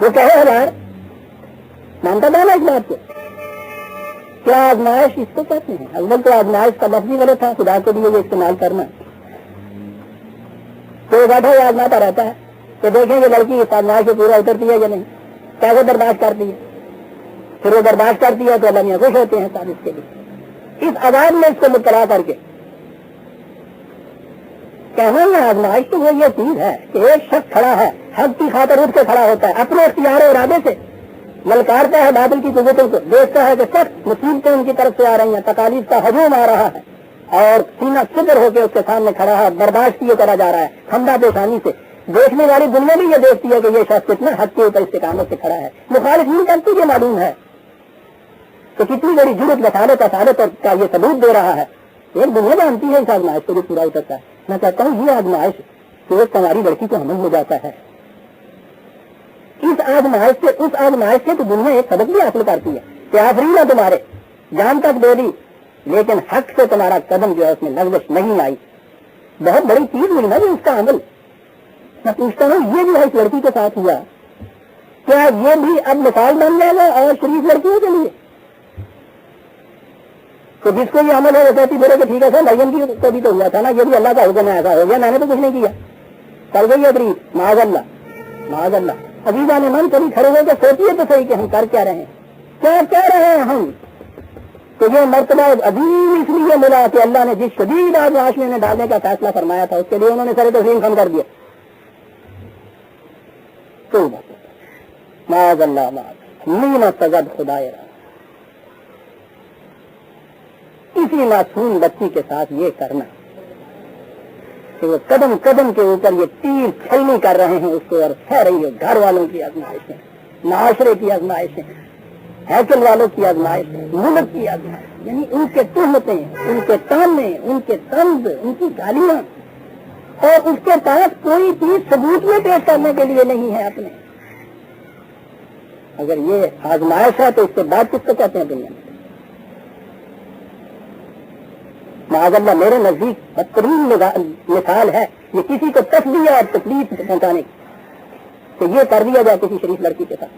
وہ کہے ہزار مانتا تھا نا اس بات کو، کیا آزمائش اس کو کہتے ہیں؟ اول تو آزمائش کا لفظ ہی غلط تھا، خدا کے لیے یہ استعمال کرنا۔ کوئی بیٹھا ہوا آزماتا رہتا ہے کہ دیکھیں یہ لڑکی اس آزمائش سے پورا اترتی ہے یا نہیں، کیسے برداشت کرتی ہے، پھر وہ برداشت کرتی ہے تو اللہ میاں خوش ہوتے ہیں صاحب اس کے لیے، اس عذاب میں اس کو مبتلا کر کے۔ کہنا ہے آزمائش تو وہ یہ چیز ہے کہ ایک شخص کھڑا ہے، حق کی خاطر اٹھ کے کھڑا ہوتا ہے، اپنے اختیار و ارادے سے للکارتا ہے باطل کی قوتوں کو، دیکھتا ہے کہ سخت مصیبتیں ان کی طرف سے آ رہی ہیں، تکالیف کا ہجوم آ رہا ہے، اور سینہ صدر ہو کے اس کے سامنے کھڑا ہے، برداشت کیے کرا جا رہا ہے خندہ پیشانی سے۔ دیکھنے والی دنیا بھی یہ دیکھتی ہے کہ یہ شخص کتنا حق کے اوپر استقامت سے کھڑا ہے، مخالفین کرتی یہ معلوم ہے کہ کتنی بڑی جرت وسالت اصالت کا یہ ثبوت دے رہا ہے۔ ایک دنیا جانتی ہے اس آزمائش کو جو پورا اترتا ہے۔ میں کہتا ہوں یہ آزمائش کہ ایک ہماری لڑکی کو حمل ہو جاتا ہے، اس آزمائش سے اس آزمائش سے تو دنیا ایک سبق بھی حاصل کرتی ہے کہ آفرین ہے تمہارے، جان تک دے دی لیکن حق سے تمہارا قدم جو ہے اس میں لغزش نہیں آئی۔ بہت بڑی چیز ہوئی نا جو اس کا عمل۔ میں پوچھتا ہوں یہ جو ہے اس لڑکی کے ساتھ ہوا، کیا یہ بھی اب مثال بن جائے گا اور شریف لڑکیوں کے لیے؟ تو جس کو یہ عمل ہے وہ کہتی بولے کہ ٹھیک ہے سر مریم کی کو بھی تو ہوا تھا نا، یہ بھی اللہ کا حکم ہے، ایسا ہو گیا، میں نے تو کچھ نہیں کیا، چل گئی ہے تقریر، معاذ اللہ۔ عزیزہ نے من کبھی کھڑے ہو کے سوچیے تو صحیح کہ ہم کر کیا رہے ہیں، کیا کہہ رہے ہیں ہم؟ تو یہ مرتبہ عظیم اس لیے ملا کہ اللہ نے جس شدید آزمائش میں انہیں ڈالنے کا فیصلہ فرمایا تھا اس کے لیے انہوں نے سر تسلیم کم کر دیا۔ تو معاذ اللہ نیمت سزد خدائے را، کسی معصوم بچی کے ساتھ یہ کرنا کہ وہ قدم قدم کے اوپر یہ تیر چھلنی کر رہے ہیں اس کو، اور سہ رہی ہے گھر والوں کی آزمائشیں، معاشرے کی آزمائشیں، ہیکل والوں کی آزمائشیں، ملک کی آزمائش، یعنی ان کے تہمتیں، ان کے تانے، ان کے طنز، ان کی گالیاں، اور اس کے پاس کوئی چیز ثبوت میں پیش کرنے کے لیے نہیں ہے اپنے۔ اگر یہ آزمائش ہے تو اس کے بعد کس کو کہتے ہیں دنیا میں؟ معاذ اللہ میرے نزدیک بدترین مثال ہے یہ کسی کو تسلیہ اور تکلیف پہنچانے کی کہ یہ کر دیا جائے کسی شریف لڑکی کے ساتھ۔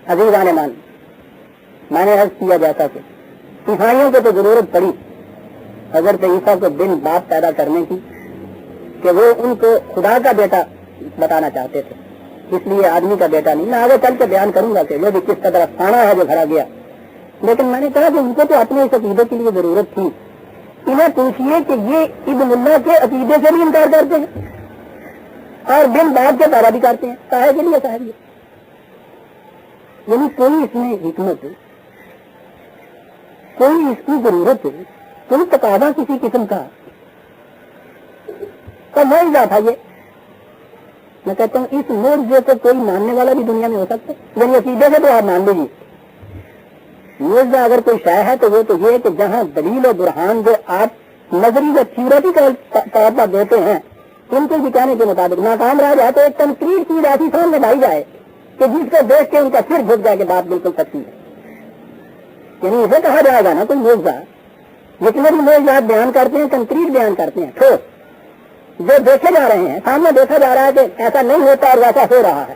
عزیزان مان، میں نے عرض کیا جاتا کہ عیسائیوں کو تو ضرورت پڑی حضرت عیسیٰ کو بن باپ پیدا کرنے کی کہ وہ ان کو خدا کا بیٹا بتانا چاہتے تھے، اس لیے آدمی کا بیٹا نہیں۔ میں آگے چل کے بیان کروں گا کہ وہ بھی کس قدر افسانہ ہے جو بھرا گیا، لیکن میں نے کہا کہ ان کو تو اپنے اس عقیدے کے لیے ضرورت تھی۔ انہیں پوچھیے کہ یہ ابن اللہ کے عقیدے سے بھی انکار کرتے ہیں اور بن باپ کے پیدا بھی کرتے ہیں، کاہے کے لیے صاحب؟ یعنی کوئی اس میں حکمت، کوئی اس کی ضرورت، کوئی تقاضا کسی قسم کا معجزہ تھا یہ۔ میں کہتا ہوں اس معجزے کو کوئی ماننے والا بھی دنیا میں ہو سکتا ہے، یعنی عقیدے سے تو آپ مان لیجیے۔ معجزہ اگر کوئی شے ہے تو وہ تو یہ کہ جہاں دلیل و برہان جو آپ نظری و تھیوریٹیکل طور پر دیتے ہیں ان کے کہنے کے مطابق ناکام رہ جائے تو ایک کنکریٹ چیز ایسی سامنے لائی جائے کہ جس کو دیکھ کے ان کا سر جھک جائے کہ بات بالکل سچی ہے، یعنی اسے کہا جائے گا نا کوئی معجزہ۔ جتنے بھی معجزات بیان کرتے ہیں کنکریٹ بیان کرتے ہیں، ٹھوس، جو دیکھے جا رہے ہیں، سامنے دیکھا جا رہا ہے کہ ایسا نہیں ہوتا اور ویسا ہو رہا ہے،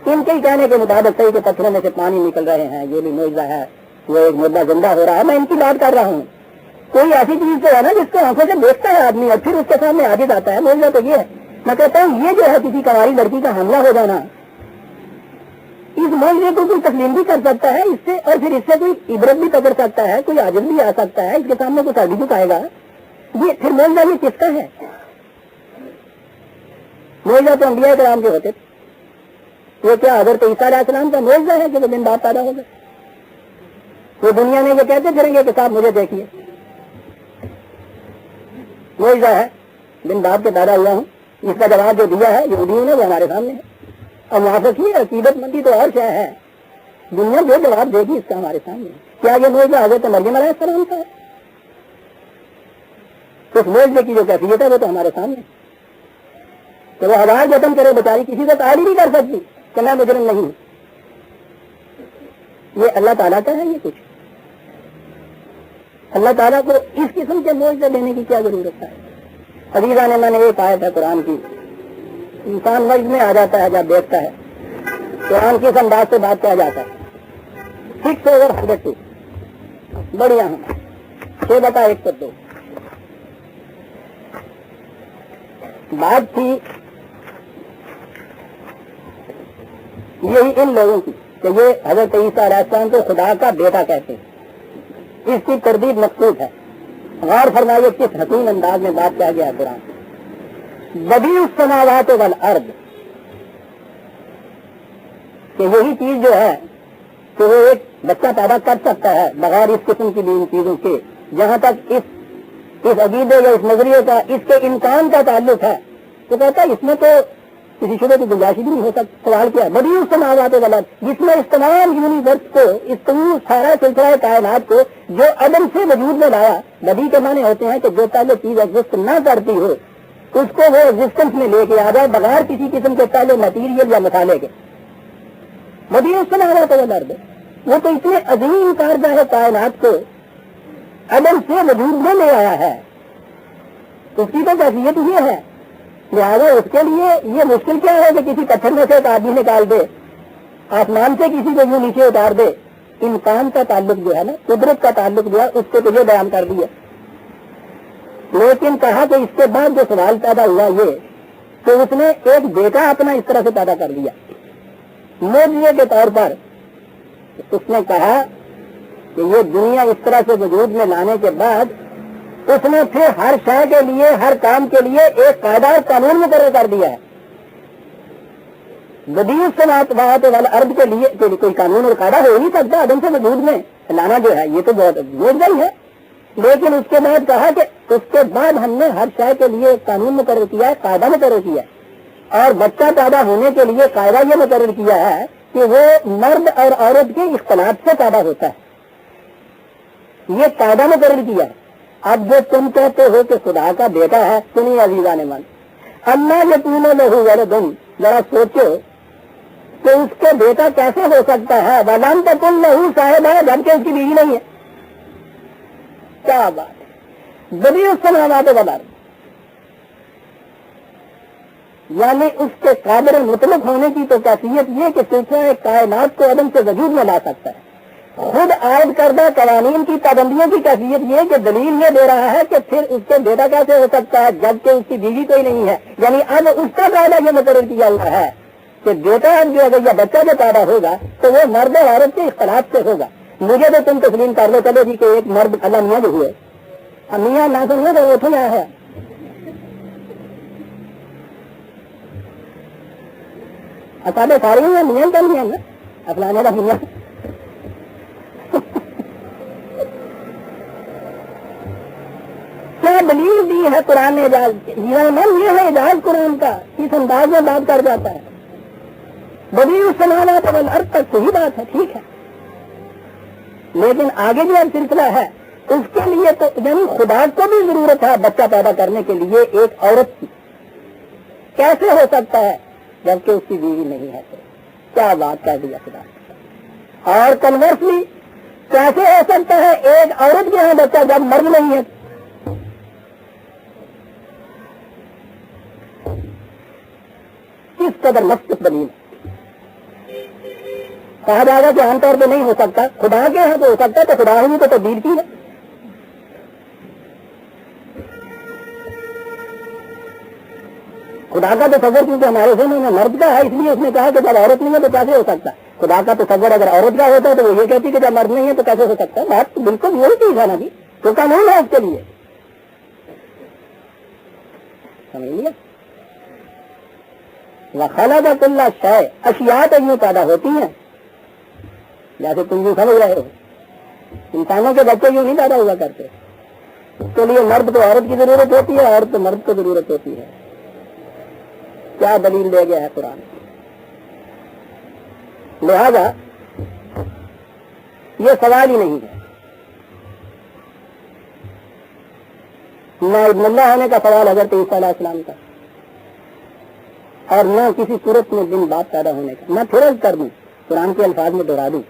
ان کے کہنے کے مطابق صحیح کہ پتھروں میں سے پانی نکل رہے ہیں، یہ بھی معجزہ ہے، وہ ایک مردہ زندہ ہو رہا ہے۔ میں ان کی بات کر رہا ہوں، کوئی ایسی چیز تو ہے نا جس کو آنکھوں سے دیکھتا ہے آدمی اور پھر اس کے سامنے عاجز آتا ہے، معجزہ تو یہ ہے۔ میں کہتا ہوں یہ جو ہے کسی کنواری لڑکی کا حملہ ہو جانا، اس معجزے کو کوئی تسلیم بھی کر سکتا ہے اس سے، اور پھر اس سے کوئی عبرت بھی پکڑ سکتا ہے، کوئی عاجز بھی آ سکتا ہے، اس کے سامنے کوئی سر بھی جھکائے گا، یہ پھر معجزہ یہ کس کا ہے؟ معجزہ تو انبیاء کرام کے ہوتے، وہ کیا حضرت عیسیٰ علیہ السلام کا معجزہ ہے کہ وہ بن باپ پیدا ہو گئے؟ وہ دنیا میں یہ کہتے پھریں گے کہ صاحب مجھے دیکھیے، معجزہ ہے بن باپ کے پیدا ہوا ہوں، اس کا جواب جو دیا ہے یہودیوں نے وہ ہمارے سامنے ہے، اور موافق ہی عقیدت مندی تو اور شے ہے، دنیا جو جواب دے گی اس کا ہمارے سامنے۔ کیا یہ معجزہ حضرت مریم علیہ السلام کا ہے؟ اس معجزے کی جو کیفیت ہے وہ تو ہمارے سامنے، تو وہ ہزار جتن کرے بیچاری کسی کو تعال ہی نہیں کر سکتی کہ میں مجرم نہیں ہوں. یہ اللہ تعالیٰ کا ہے. یہ کچھ اللہ تعالیٰ کو اس قسم کے معجزے دینے کی کیا ضرورت ہے؟ عزیزان میں نے ایک آیت ہے قرآن کی، انسان وجد میں آ جاتا ہے جب دیکھتا ہے قرآن کس انداز سے بات کیا جاتا ہے. 6/102 بڑھیا ہوں 6/102 بات تھی یہی ان لوگوں کی کہ یہ حضرت عیسیٰ علیہ السلام کو خدا کا بیٹا کہتے ہیں. اس کی تردید مقصود ہے. غور فرمائیے کس حسین انداز میں بات کیا گیا قرآن. بدیع السماوات والارض کہ یہی چیز جو ہے کہ وہ ایک بچہ پیدا کر سکتا ہے بغیر اس قسم کی ان چیزوں کے. جہاں تک اس عقیدے یا اس نظریے کا اس کے امکان کا تعلق ہے تو کہتا ہے اس میں تو کسی شبے کی گنجائش نہیں ہو سکتی. سوال کیا بدیع السماوات والارض، جس میں اس تمام یونیورس کو، اس تمام سارا سلسلہ کائنات کو جو عدم سے وجود میں لایا. بدیع کے معنی ہوتے ہیں کہ جو پہلے چیز ایگزسٹ نہ کرتی ہو اس کو وہ ایگزسٹنس میں لے کے آ جائے بغیر کسی قسم کے پہلے مٹیریل یا مسالے کے. بدیع السماوات والارض وہ تو اتنے عظیم کارگاہ کائنات کو عدم سے وجود میں لے آیا ہے. اس کی تو کیفیت یہ ہے. لہٰذا اس کے لیے یہ مشکل کیا ہے کہ کسی پتھر میں سے ایک آدمی نکال دے، آسمان سے کسی کو یوں نیچے اتار دے. امکان کا تعلق جو ہے نا، قدرت کا تعلق جو ہے اس کو تو یہ بیان کر دیا. لیکن کہا کہ اس کے بعد جو سوال پیدا ہوا یہ کہ اس نے ایک بیٹا اپنا اس طرح سے پیدا کر دیا معجزے کے طور پر. اس نے کہا کہ یہ دنیا اس طرح سے وجود میں لانے کے بعد اس نے پھر ہر شے کے لیے، ہر کام کے لیے ایک قاعدہ اور قانون مقرر کر دیا ہے. بدیع السماوات والارض کے لیے کوئی قانون اور قاعدہ ہو نہیں سکتا. عدم سے وجود میں لانا جو ہے یہ تو بہت معجزہ ہی ہے. لیکن اس کے بعد کہا کہ اس کے بعد ہم نے ہر شے کے لیے ایک قانون مقرر کیا ہے، قاعدہ مقرر کیا ہے. اور بچہ پیدا ہونے کے لیے قاعدہ یہ مقرر کیا ہے کہ وہ مرد اور عورت کے اختلاط سے پیدا ہوتا ہے. یہ قاعدہ مقرر کیا ہے. اب جو تم کہتے ہو کہ خدا کا بیٹا ہے، سنیے عزیزان من، اللہ یکون لہ ولد، ذرا سوچو کہ اس کے بیٹا کیسے ہو سکتا ہے. ولم تکن لہ صاحبہ، جبکہ اس کی بیوی نہیں ہے. کیا بات ہے. بدیع السماوات والارض یعنی اس کے قادر مطلق ہونے کی تو کیفیت یہ کہ سلسلہ کائنات کو عدم سے وجود میں لا سکتا ہے. خود عائد کردہ قوانین کی پابندیوں کی کیفیت یہ کہ دلیل یہ دے رہا ہے کہ پھر اس کے بیٹا کیسے ہو سکتا ہے جبکہ اس کی بیوی کوئی نہیں ہے. یعنی اب اس کا قاعدہ یہ مقرر کیا ہوا ہے کہ بیٹا جو اگر یا بچہ جو پیدا ہوگا تو وہ مرد اور عورت کے اختلاف سے ہوگا. مجھے تو تم تسلیم کر لو چلو جی کہ ایک مرد اللہ میاں جو ہوئے، میاں نہ سمجھے تو اٹھ گیا ہے. اصابے ساری ہیں میاں کا میاں نا اپنا میرا میاں. کیا دلیل دی ہے قرآن نے اعجاز یہ ہے اعجاز قرآن کا. اس انداز میں بات کر جاتا ہے. بدیع السماوات والارض تک صحیح بات ہے، ٹھیک ہے. لیکن آگے جو سلسلہ ہے اس کے لیے تو یعنی خدا کو بھی ضرورت ہے بچہ پیدا کرنے کے لیے ایک عورت کی. کیسے ہو سکتا ہے جبکہ اس کی بیوی نہیں ہے؟ تو کیا بات کر دیا خدا. اور کنورسلی کیسے ہو سکتا ہے ایک عورت کے یہاں بچہ جب مرد نہیں ہے؟ کس قدر مست دلیل. کہا جائے گا کہ عام طور پہ نہیں ہو سکتا، خدا کے یہاں تو ہو سکتا ہے، تو خدا ہی تو تبدیل کی ہے. خدا کا تصور کیونکہ ہمارے ذہن میں مرد کا ہے اس لیے اس نے کہا کہ جب عورت نہیں ہے تو کیسے ہو سکتا. خدا کا تصور اگر عورت کا ہوتا ہے تو وہ یہ کہتی کہ جب مرد نہیں ہے تو کیسے ہو سکتا ہے. بات بالکل وہی چیز ہے نا جی، تو قانون ہے اس کے لیے. سمجھ لیا. وخلق کل شیء، اشیاء تو یوں پیدا ہوتی ہیں جیسے تم یوں سمجھ رہے ہو. انسانوں کے بچے یوں نہیں پیدا ہوا کرتے. اس کے لیے مرد کو عورت کی ضرورت ہوتی ہے، عورت کو مرد کو ضرورت ہوتی ہے. کیا دلیل دے گیا ہے قرآن. لہذا یہ سوال ہی نہیں ہے. نہ ابن اللہ ہونے کا سوال حضرت عیسیٰ علیہ السلام کا، اور نہ کسی صورت میں دن بعد پیدا ہونے کا. میں پھر کر دوں، قرآن کے الفاظ میں دوہرا دوں،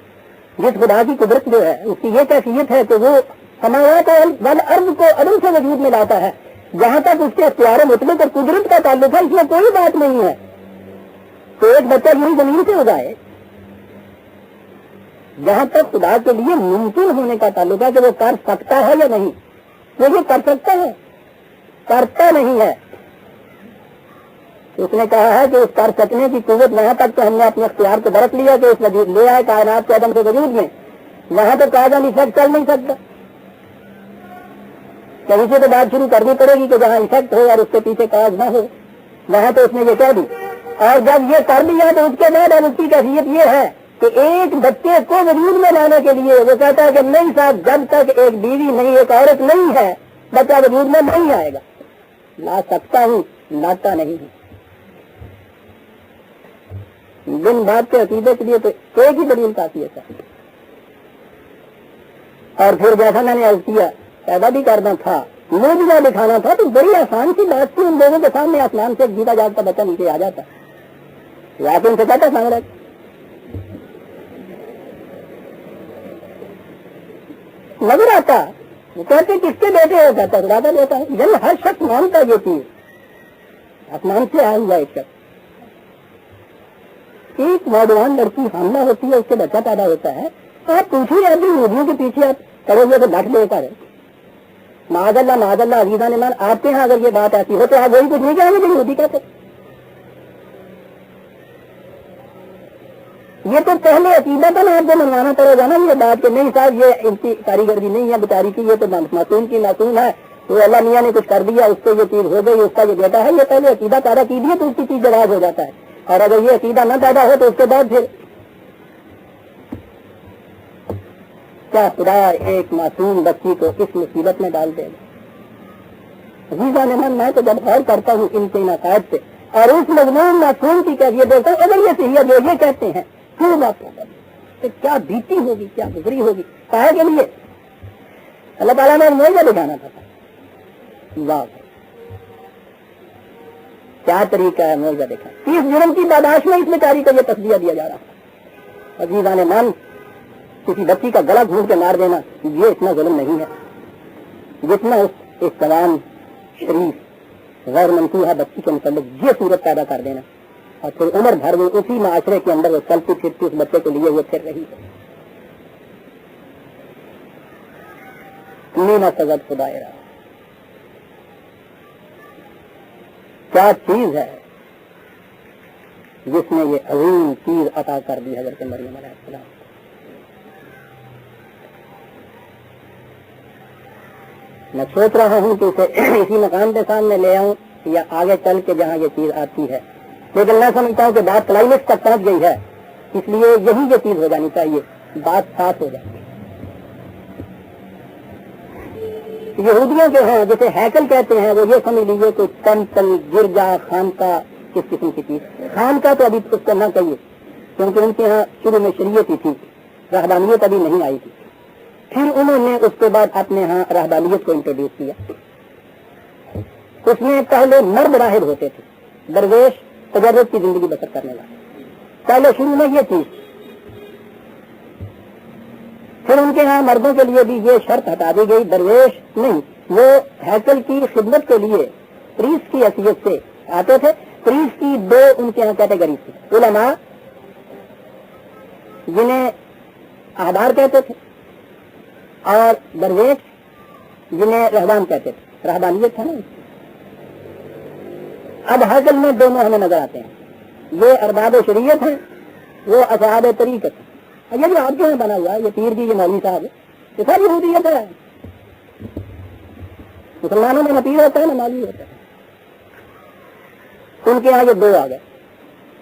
جس خدا کی قدرت جو ہے اس کی یہ کیفیت ہے کہ وہ سماوات والارض کو عدم سے وجود میں لاتا ہے. جہاں تک اس کے اختیار مطلق اور قدرت کا تعلق ہے اس میں کوئی بات نہیں ہے. تو ایک بچہ یہی زمین سے اگائے، جہاں تک خدا کے لیے ممکن ہونے کا تعلق ہے کہ وہ کر سکتا ہے یا نہیں، وہ یہ کر سکتا ہے، کرتا نہیں ہے. اس نے کہا ہے کہ اس کر سکنے کی قوت وہاں تک کہ ہم نے اپنے اختیار کو برت لیا کہ اس وجود لے آئے کائنات کے عدم سے وجود میں، وہاں تو کہا جا نہیں سکتا، چل نہیں سکتا. کہیں سے تو بات شروع کرنی پڑے گی کہ جہاں افیکٹ ہو اور اس کے پیچھے کاج نہ ہو، وہاں تو اس نے یہ کہہ دی. اور جب یہ کر لیا تو اس کے بعد اب اس کی کیفیت یہ ہے کہ ایک بچے کو وجود میں لانے کے لیے وہ کہتا ہے کہ نہیں صاحب، جب تک ایک بیوی نہیں، ایک عورت نہیں ہے بچہ وجود میں نہیں آئے گا. لا سکتا ہوں، لاتا نہیں ہوں. دن بات کے عقیدے کے لیے تو ایک ہی دلیل کافی ہے. اور پھر جیسا میں نے عرض کیا پیدا بھی کرنا تھا، معجزہ دکھانا تھا، تو بڑی آسان سی بات تھی. ان لوگوں کے سامنے آسمان سے جیتا جاگتا بچہ نیچے آ جاتا. آپ ان سے کہتا سامنے نظر آتا، وہ کہتے کس کے بیٹے ہو، کہتا خدا کا بیٹا ہے. جب ہر شخص مانتا یہ چیز آسمان سے آیا ہوا ایک شخص. ایک نوجوان لڑکی حاملہ ہوتی ہے، اس سے بچہ پیدا ہوتا ہے. آپ پوچھیے ابھی مودیوں کے پیچھے آپ کرو گے تو ڈٹ لے کر معاذ اللہ عزیزہ نے مان. آپ کے یہاں اگر یہ بات ایسی ہو تو آپ وہی کچھ نہیں کہیں گے جو مودی کہتے. یہ تو پہلے عقیدہ تھا نا، آپ کو منوانا پڑے گا نا یہ بات کہ نہیں صاحب یہ ان کی کاریگری نہیں ہے بیچاری کی، یہ تو معصوم کی معصوم ہے، تو اللہ میاں نے کچھ کر دیا، اس کو یہ چیز ہو گئی، اس کا یہ بیٹا ہے. یہ پہلے عقیدہ پیدا کیجیے تو اس کی چیز جواز ہو جاتا ہے. اور اگر یہ عقیدہ نہ پیدا ہو تو اس کے بعد پھر کیا خدا ایک معصوم بچی کو اس مصیبت میں ڈال دے گا. عزیزہ نے میں تو جب غور کرتا ہوں ان کے عقائد سے اور اس مضمون معصوم کی کیفیت دیکھتا ہوں، اگر یہ صحیح ہے جو یہ کہتے ہیں کیوں بات ہوگا تو کیا بیتی ہوگی، کیا گزری ہوگی. کہا کے لیے اللہ تعالیٰ نے معجزہ دکھانا تھا. واہ کیا طریقہ ہے معجزہ دکھا. 30 جرم کی برداشت میں اس بیچاری کو یہ تصدیہ دیا جا رہا ہے. عزیزہ نے مان کسی بچی کا گلا گھونٹ کے مار دینا یہ اتنا ظلم نہیں ہے جتنا اس جوان شریف غیر منصوبہ بچی کے متعلق یہ صورت پیدا کر دینا اور پھر عمر بھر میں اسی معاشرے کے اندر وہ چلتی پھرتی اس بچے کے لیے وہ پھر رہی ہے. مینا سزد خدا رہا کیا چیز ہے جس نے یہ عظیم چیز عطا کر دی حضرت مریم علیہ السلام. میں سوچ رہا ہوں کہ اسے اسی مقام کے سامنے لے آؤں یا آگے چل کے جہاں یہ چیز آتی ہے، لیکن میں سمجھتا ہوں کہ بات کلائمیکس تک پہنچ گئی ہے، اس لیے یہی یہ چیز ہو جانی چاہیے، بات صاف ہو جائے. یہودیوں کے ہیں جسے ہیکل کہتے ہیں، وہ یہ سمجھ لیجیے کہ ٹیمپل، گرجا، خانقاہ کس قسم کی چیز. خانقاہ تو ابھی اس کو نہ کہیے کیونکہ ان کے یہاں شروع میں شریعت ہی تھی، رہبانیت ابھی نہیں آئی تھی. پھر انہوں نے اس کے بعد اپنے ہاں رہبانیت کو انٹروڈیوس کیا. اس میں پہلے مرد راہب ہوتے تھے، درویش تجرب کی زندگی بسر کرنے والے. پہلے شروع میں یہ چیز. پھر ان کے ہاں مردوں کے لیے بھی یہ شرط ہٹا دی گئی، درویش نہیں، وہ ہیکل کی خدمت کے لیے پریس کی حیثیت سے آتے تھے. پریس کی دو ان کے ہاں کیٹیگری تھی، علماء جنہیں احبار کہتے تھے اور درویش جنہیں رہبان کہتے تھے. رہبانیت تھا نا. اب ہیکل میں دونوں ہمیں نظر آتے ہیں، یہ ارباب شریعت ہیں، وہ اصحاب طریقت ہیں. یہ جو آپ کے یہاں بنا ہوا ہے یہ پیر جی، یہ مولوی صاحب ہے، یہ سب یہودیت ہے. مسلمانوں میں نہ پیر ہوتا ہے نہ مولوی ہوتا ہے. ان کے یہاں یہ دو آ گئے.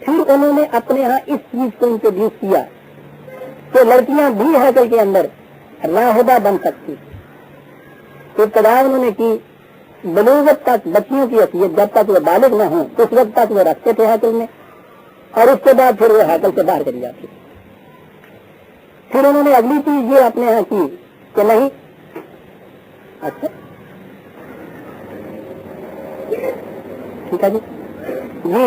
پھر انہوں نے اپنے یہاں اس چیز کو انٹروڈیوس کیا کہ لڑکیاں بھی ہیکل کے اندر راہبہ بن سکتی. ابتدا انہوں نے کی بلوغت تک بچیوں کی حیثیت جب تک وہ بالغ نہ ہوں اس وقت تک وہ رکھتے تھے ہیکل میں، اور اس کے بعد پھر وہ ہیکل سے باہر چلی جاتی. پھر انہوں نے اگلی چیز یہ اپنے یہاں کی کہ نہیں، اچھا ٹھیک ہے جی جی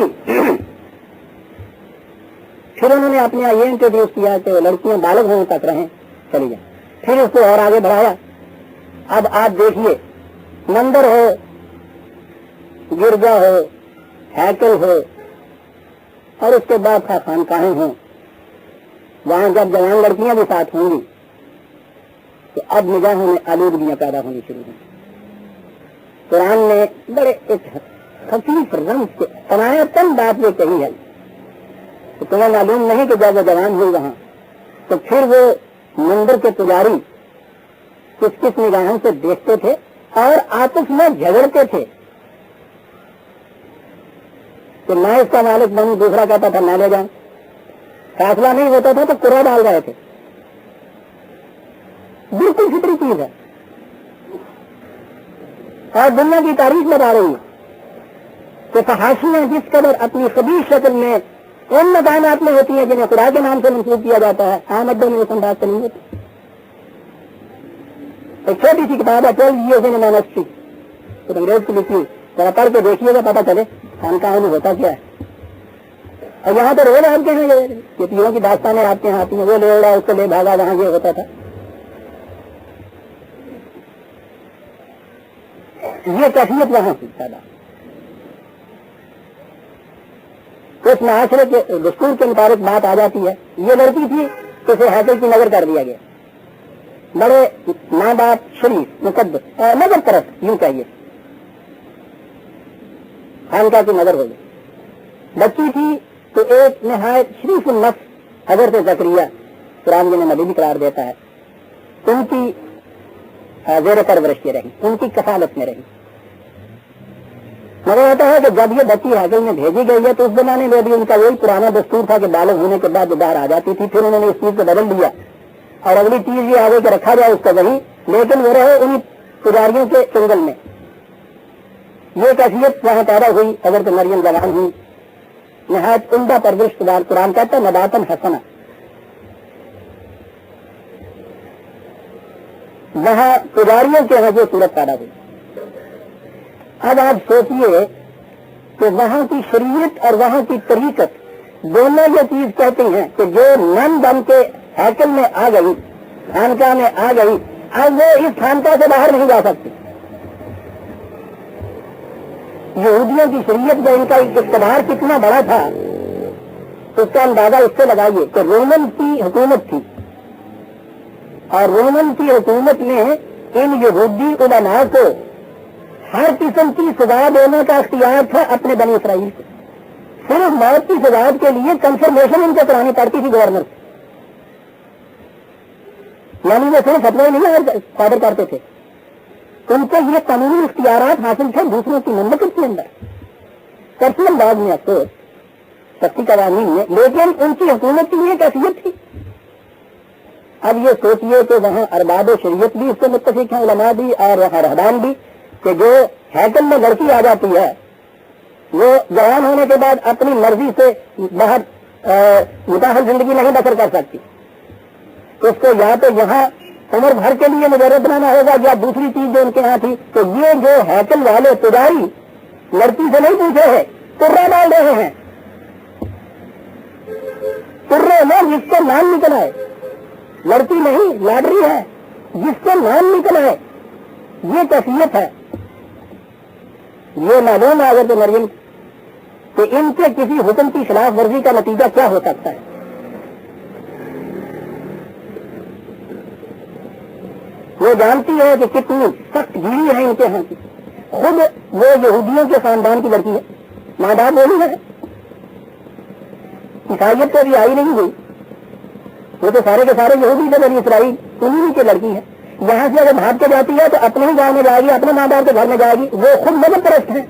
پھر انہوں نے اپنے یہ انٹروڈیوس کیا کہ لڑکیاں بالغ ہونے تک رہیں چلی جائیں. پھر اس کو اور آگے بڑھایا. اب آپ دیکھیے مندر ہو, گرجا ہو, ہیکل ہو, اور اس کے بعد خانقاہیں ہوں, وہاں جب جوان لڑکیاں بھی ساتھ ہوں گی تو اب نگاہوں میں آلودگیاں پیدا ہونی شروع ہوں. قرآن نے بڑے ایک خفیف رنگ سے تنایتن بات یہ کہی ہے کہ تمہیں معلوم نہیں کہ جب وہ جوان ہوئی وہاں تو پھر وہ مندر کے پجاری کس کس نگاہوں سے دیکھتے تھے اور آپس میں جھگڑتے تھے کہ میں اس کا مالک بنوں, دوسرا کہتا تھا میں لے جاؤں. فیصلہ نہیں ہوتا تھا تو قرآن ڈال رہے تھے. بالکل فطری چیز ہے اور دنیا کی تاریخ بتا رہی ہے کہ فحاشیاں جس قدر اپنی خبیث شکل میں ان مکانات میں ہوتی ہیں جنہیں خدا کے نام سے منسوخ کیا جاتا ہے, عام ادوں میں اس انداز سے نہیں ہوتی. ایک چھوٹی سی کتاب ہے 12 years in a monastery, تو انگریز کی لکھی, ذرا پڑھ کے دیکھیے گا پتا چلے خانقاہوں میں ہوتا کیا ہے. اور یہاں تو روز آپ کے ہیں یہ پیروں کی داستانیں آپ کے یہاں آتی ہیں, وہ لے اڑا اس کو لے بھاگا, وہاں یہ ہوتا تھا. یہ کیفیت وہاں سے پیدا. اس معاشرے کے دستور کے مطابق بات آ جاتی ہے. یہ لڑکی تھی تو اسے ہیکل کی نظر کر دیا گیا, بڑے ماں باپ شریف مقدس نظر طرف یوں چاہیے, خانقاہ کی نظر ہو گئی. بچی تھی تو ایک نہایت شریف النفس حضرت زکریا قرآن نے نبی بھی قرار دیتا ہے, ان کی زیر پرورش کی رہی, ان کی کفالت میں رہی. مگر ہوتا ہے کہ جب یہ بچی ہیکل میں بھیجی گئی ہے تو اس زمانے میں بھی ان کا وہی پرانا دستور تھا کہ بالغ ہونے کے بعد باہر آ جاتی تھی. پھر انہوں نے اس چیز کو بدل دیا اور اگلی چیز یہ آگے کہ رکھا جائے اس کا وہی, لیکن وہ رہے انہیں پجاریوں کے چنگل میں. یہ کیفیت وہاں پیدا ہوئی. حضرت مریم جوان ہوئی, نہایت عمدہ پرورش دار, قرآن کہتا ہے نباتن حسنا. وہاں پجاریوں کے یہاں جو صورت پیدا ہوئی. اب آپ سوچئے کہ وہاں کی شریعت اور وہاں کی طریقت دونوں یہ چیز کہتے ہیں کہ جو نن بن کے ہیکل میں آ گئی, خانقاہ میں آ گئی, اب وہ اس خانقاہ سے باہر نہیں جا سکتی. یہودیوں کی شریعت میں ان کا اقتدار کتنا بڑا تھا اس کا اندازہ اس سے لگائیے کہ رومن کی حکومت تھی اور رومن کی حکومت نے ان یہودی علماء کو ہر قسم کی سزا دینے کا اختیار تھا اپنے بنی اسرائیل کو. صرف موت کی سزا کے لیے کنفرمیشن ان کو کرانی پڑتی تھی گورنر سے, یعنی وہ صرف فتوی نہیں صادر کرتے تھے, ان کو یہ قانونی اختیارات حاصل تھے دوسروں کی مملکت کے اندر, پرسنل لاز میں افسوس سختی قوانین میں, لیکن ان کی حکومت کی یہ کیفیت تھی. اب یہ سوچئے کہ وہاں ارباب شریعت بھی اس سے متفق ہیں, علماء بھی اور وہاں رہبان بھی, کہ جو ہیکل میں لڑکی آ جاتی ہے وہ جوان ہونے کے بعد اپنی مرضی سے باہر متاثر زندگی نہیں بسر کر سکتی. اس کو یا تو یہاں عمر بھر کے لیے مجرد بنانا ہوگا یا دوسری چیز جو ان کے یہاں تھی تو یہ جو ہیکل والے پجاری لڑکی سے نہیں پوچھے ہیں, ترا ڈال رہے ہیں. ترے میں جس کو نام نکل آئے, لڑکی نہیں لاٹری ہے, جس کو نام نکل آئے, یہ کیفیت ہے. یہ معلوم ہے حضرت مریم کہ ان کے کسی حکم کی خلاف ورزی کا نتیجہ کیا ہو سکتا ہے. وہ جانتی ہے کہ کتنی سخت گیری ہے ان کے ہاں کی. خود وہ یہودیوں کے خاندان کی لڑکی ہے, ماں باپ وہی ہے, عیسائیت تو بھی آئی نہیں ہوئی, وہ تو سارے کے سارے یہودی سے بنی اسرائیل انہیں کی لڑکی ہے. یہاں سے اگر بھاگ کے جاتی ہے تو اپنے ہی گاؤں میں جائے گی, اپنے ماں باپ کے گھر میں جائے گی. وہ خود مذہب پرست ہیں,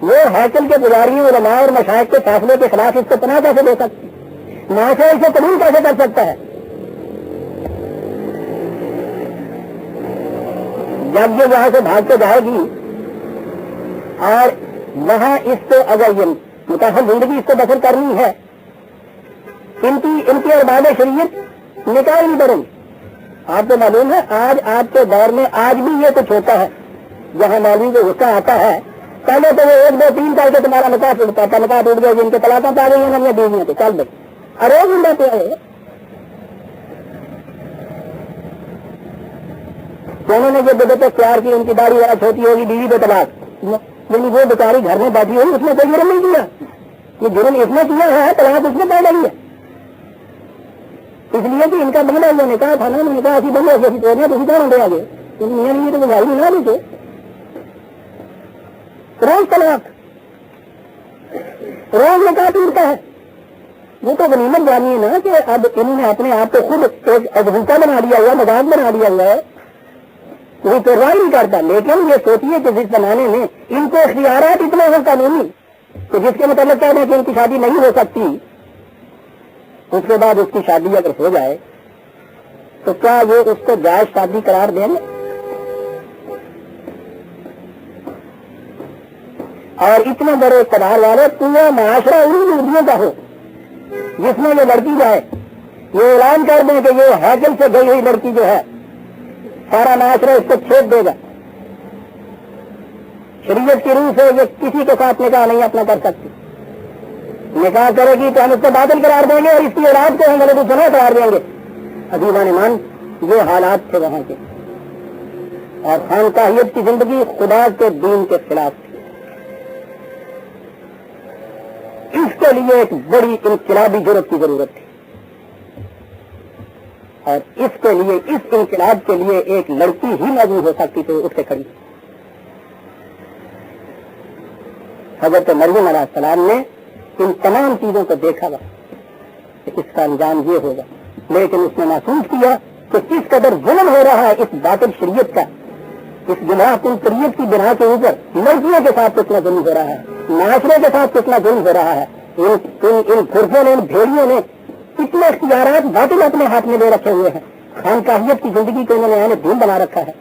وہ ہیکل کے پجاریوں علماء اور مشائخ کے فیصلے کے خلاف اس کو پناہ کیسے دے سکتی, معاشرہ اسے قبول کیسے کر سکتا ہے. جب یہ وہاں سے بھاگ کے جائے گی اور وہاں اس کو اگر یہ متاثر زندگی اس کو بسر کرنی ہے, ان کی ارباب شریعت نکال نہیں پڑے گی. آپ کو معلوم ہے آج آپ کے دور میں آج بھی یہ کچھ ہوتا ہے جہاں مولوی کو غصہ آتا ہے پہلے تو وہ 1 2 3 کر کے تمہارا نکاح ٹوٹتا تھا، نکاح ٹوٹ گیا، جن کے طلاقیں پا گئی ہیں بیویوں کے، چل بھائی اروز انڈا پہ آئے انہوں نے جو بدت اختیار کی، ان کی داڑھی ذرا چھوٹی ہوگی، بیوی پہ طلاق، یعنی وہ بیچاری گھر میں بیٹھی ہوئی، اس نے کوئی جرم نہیں کیا، یہ جرم اس نے کیا ہے، طلاق اس نے پا ڈالی ہے، اس لیے کہ ان کا بندہ انہوں نے کہا تھا نا، انہوں نے کہا اسی بندے سے توڑنا تو کون دے آگے میاں نہیں تو بھائی ملا لیتے روز طلاق، روز نکاح ٹوٹتا ہے۔ وہ تو غنیمت جانی ہے نا کہ اب انہوں نے اپنے آپ کو خود ایک ادھوتا بنا لیا ہوا، مذاق بنا لیا ہوا ہے، کوئی پرواہ نہیں کرتا۔ لیکن یہ سوچیے کہ جس زمانے میں ان کو اختیارات اتنے ہیں قانونی کہ جس کے متعلق کہتے ہیں کہ ان کی شادی نہیں ہو سکتی، اس کے بعد اس کی شادی اگر ہو جائے تو کیا یہ اس کو جائز شادی قرار دیں گے؟ اور اتنے بڑے اقتدار والے پورا معاشرہ انہیں یہودیوں کا ہو، جس میں یہ لڑکی جائے یہ اعلان کر دیں کہ یہ ہیکل سے گئی ہوئی لڑکی جو ہے، سارا معاشرہ اس کو چھوڑ دے گا، شریعت کی روح سے یہ کسی کے ساتھ نکاح نہیں اپنا کر سکتی، نکاح کرے گی تو ہم اس کو باطل قرار دیں گے اور اس کی اولاد کو ہم غلط گناہ قرار دیں گے۔ عزیزان ایمان، یہ حالات تھے وہاں کے، اور خانقاہیت کی زندگی خدا کے دین کے خلاف تھی۔ اس کے لیے ایک بڑی انقلابی جرأت کی ضرورت تھی، اور اس کے لیے، اس انقلاب کے لیے ایک لڑکی ہی موجود ہو سکتی تھی اس سے کھڑی۔ حضرت مریم علیہ السلام نے ان تمام چیزوں کو دیکھا تھا کہ اس کا انجام یہ ہوگا، لیکن اس نے محسوس کیا کہ کس قدر ظلم ہو رہا ہے اس باطل شریعت کا، اس گناہ کن شریعت کی بنا کے اوپر لڑکیوں کے ساتھ کتنا ظلم ہو رہا ہے، معاشرے کے ساتھ کتنا ظلم ہو رہا ہے۔ ان پھرسوں نے، ان بھیڑیوں نے اتنے اختیارات باطل اپنے ہاتھ میں لے رکھے ہوئے ہیں، خانقاہیت کی زندگی کو انہوں نے یعنی دین بنا رکھا ہے۔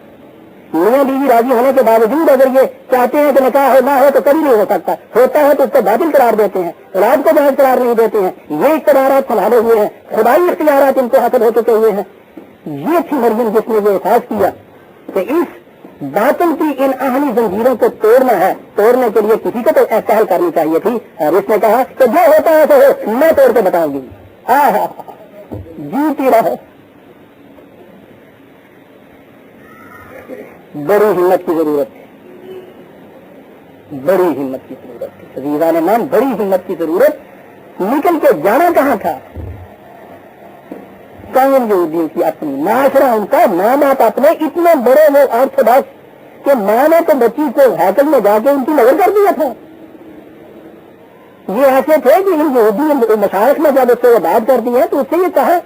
میاں بیوی راضی ہونے کے باوجود اگر یہ چاہتے ہیں کہ نکاح نہ ہو تو کبھی نہیں ہو سکتا، ہوتا ہے تو اس کو باطل قرار دیتے ہیں، اولاد کو جائز قرار نہیں دیتے ہیں۔ یہ اختیارات سنبھالے ہوئے ہیں، خدائی اختیارات ان کو حاصل ہو چکے ہوئے ہیں۔ یہ تھی مریم جس نے یہ احساس کیا کہ اس باطل کی ان اہلی زنجیروں کو توڑنا ہے، توڑنے کے لیے کسی کو تو پہل کرنی چاہیے تھی، اور اس نے کہا کہ جو ہوتا ہے تو ہو، میں توڑ کے بتاؤں گی۔ جیتی رہو۔ بڑی ہمت کی ضرورت ہے، بڑی ہمت کی ضرورت ہے عزیزان ایمان، بڑی ہمت کی ضرورت۔ نکل کے جانا کہاں تھا؟ قوم یہودیوں کی اپنی، معاشرہ ان کا، ماں باپ اپنے اتنے بڑے وہ آرتھوڈاکس کہ ماں نے تو بچی کو ہیکل میں جا کے ان کی نظر کر دیا تھا۔ یہ ایسے تھے کہ ان یہودی مشائخ میں جب اس سے وہ بات کر دی ہے تو اس سے یہ کہا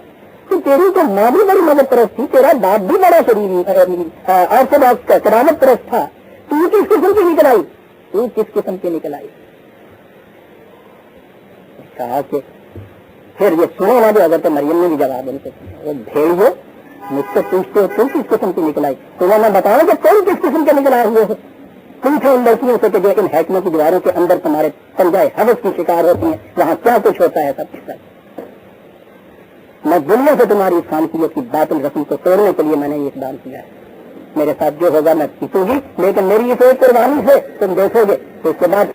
کہ تیری تو ماں بھی بڑی مدد پرست تھی، تیرا باپ بھی بڑا شریف آرتھوڈاکس کا کرامت پرست تھا، تو کس قسم کی نکل آئی؟ تو کس قسم کی نکل آئی؟ کہا کہ پھر یہ سنو نا جو حضرت مریم نے بھی جواب ان سے وہ بھیڑیو مجھ سے پوچھتے ہو تم کس قسم کی نکل آئی؟ تمہیں میں بتاؤں کہ تم کس قسم کے نکل آئے ہوئے ہو؟ تم سے ان لڑکیوں سے کہ جو ان حکموں کی دیواروں کے اندر تمہارے پنجائے حوث کی شکار ہوتی ہیں، وہاں کیا کچھ ہوتا ہے سب کچھ۔ میں دنیا سے تمہاری اس خانقیت کی باطل رسم کو توڑنے کے لیے میں نے یہ اقدام کیا ہے۔ میرے ساتھ جو ہوگا میں سیکھوں گی، لیکن میری اس ایک قربانی سے تم دیکھو گے تو اس کے بعد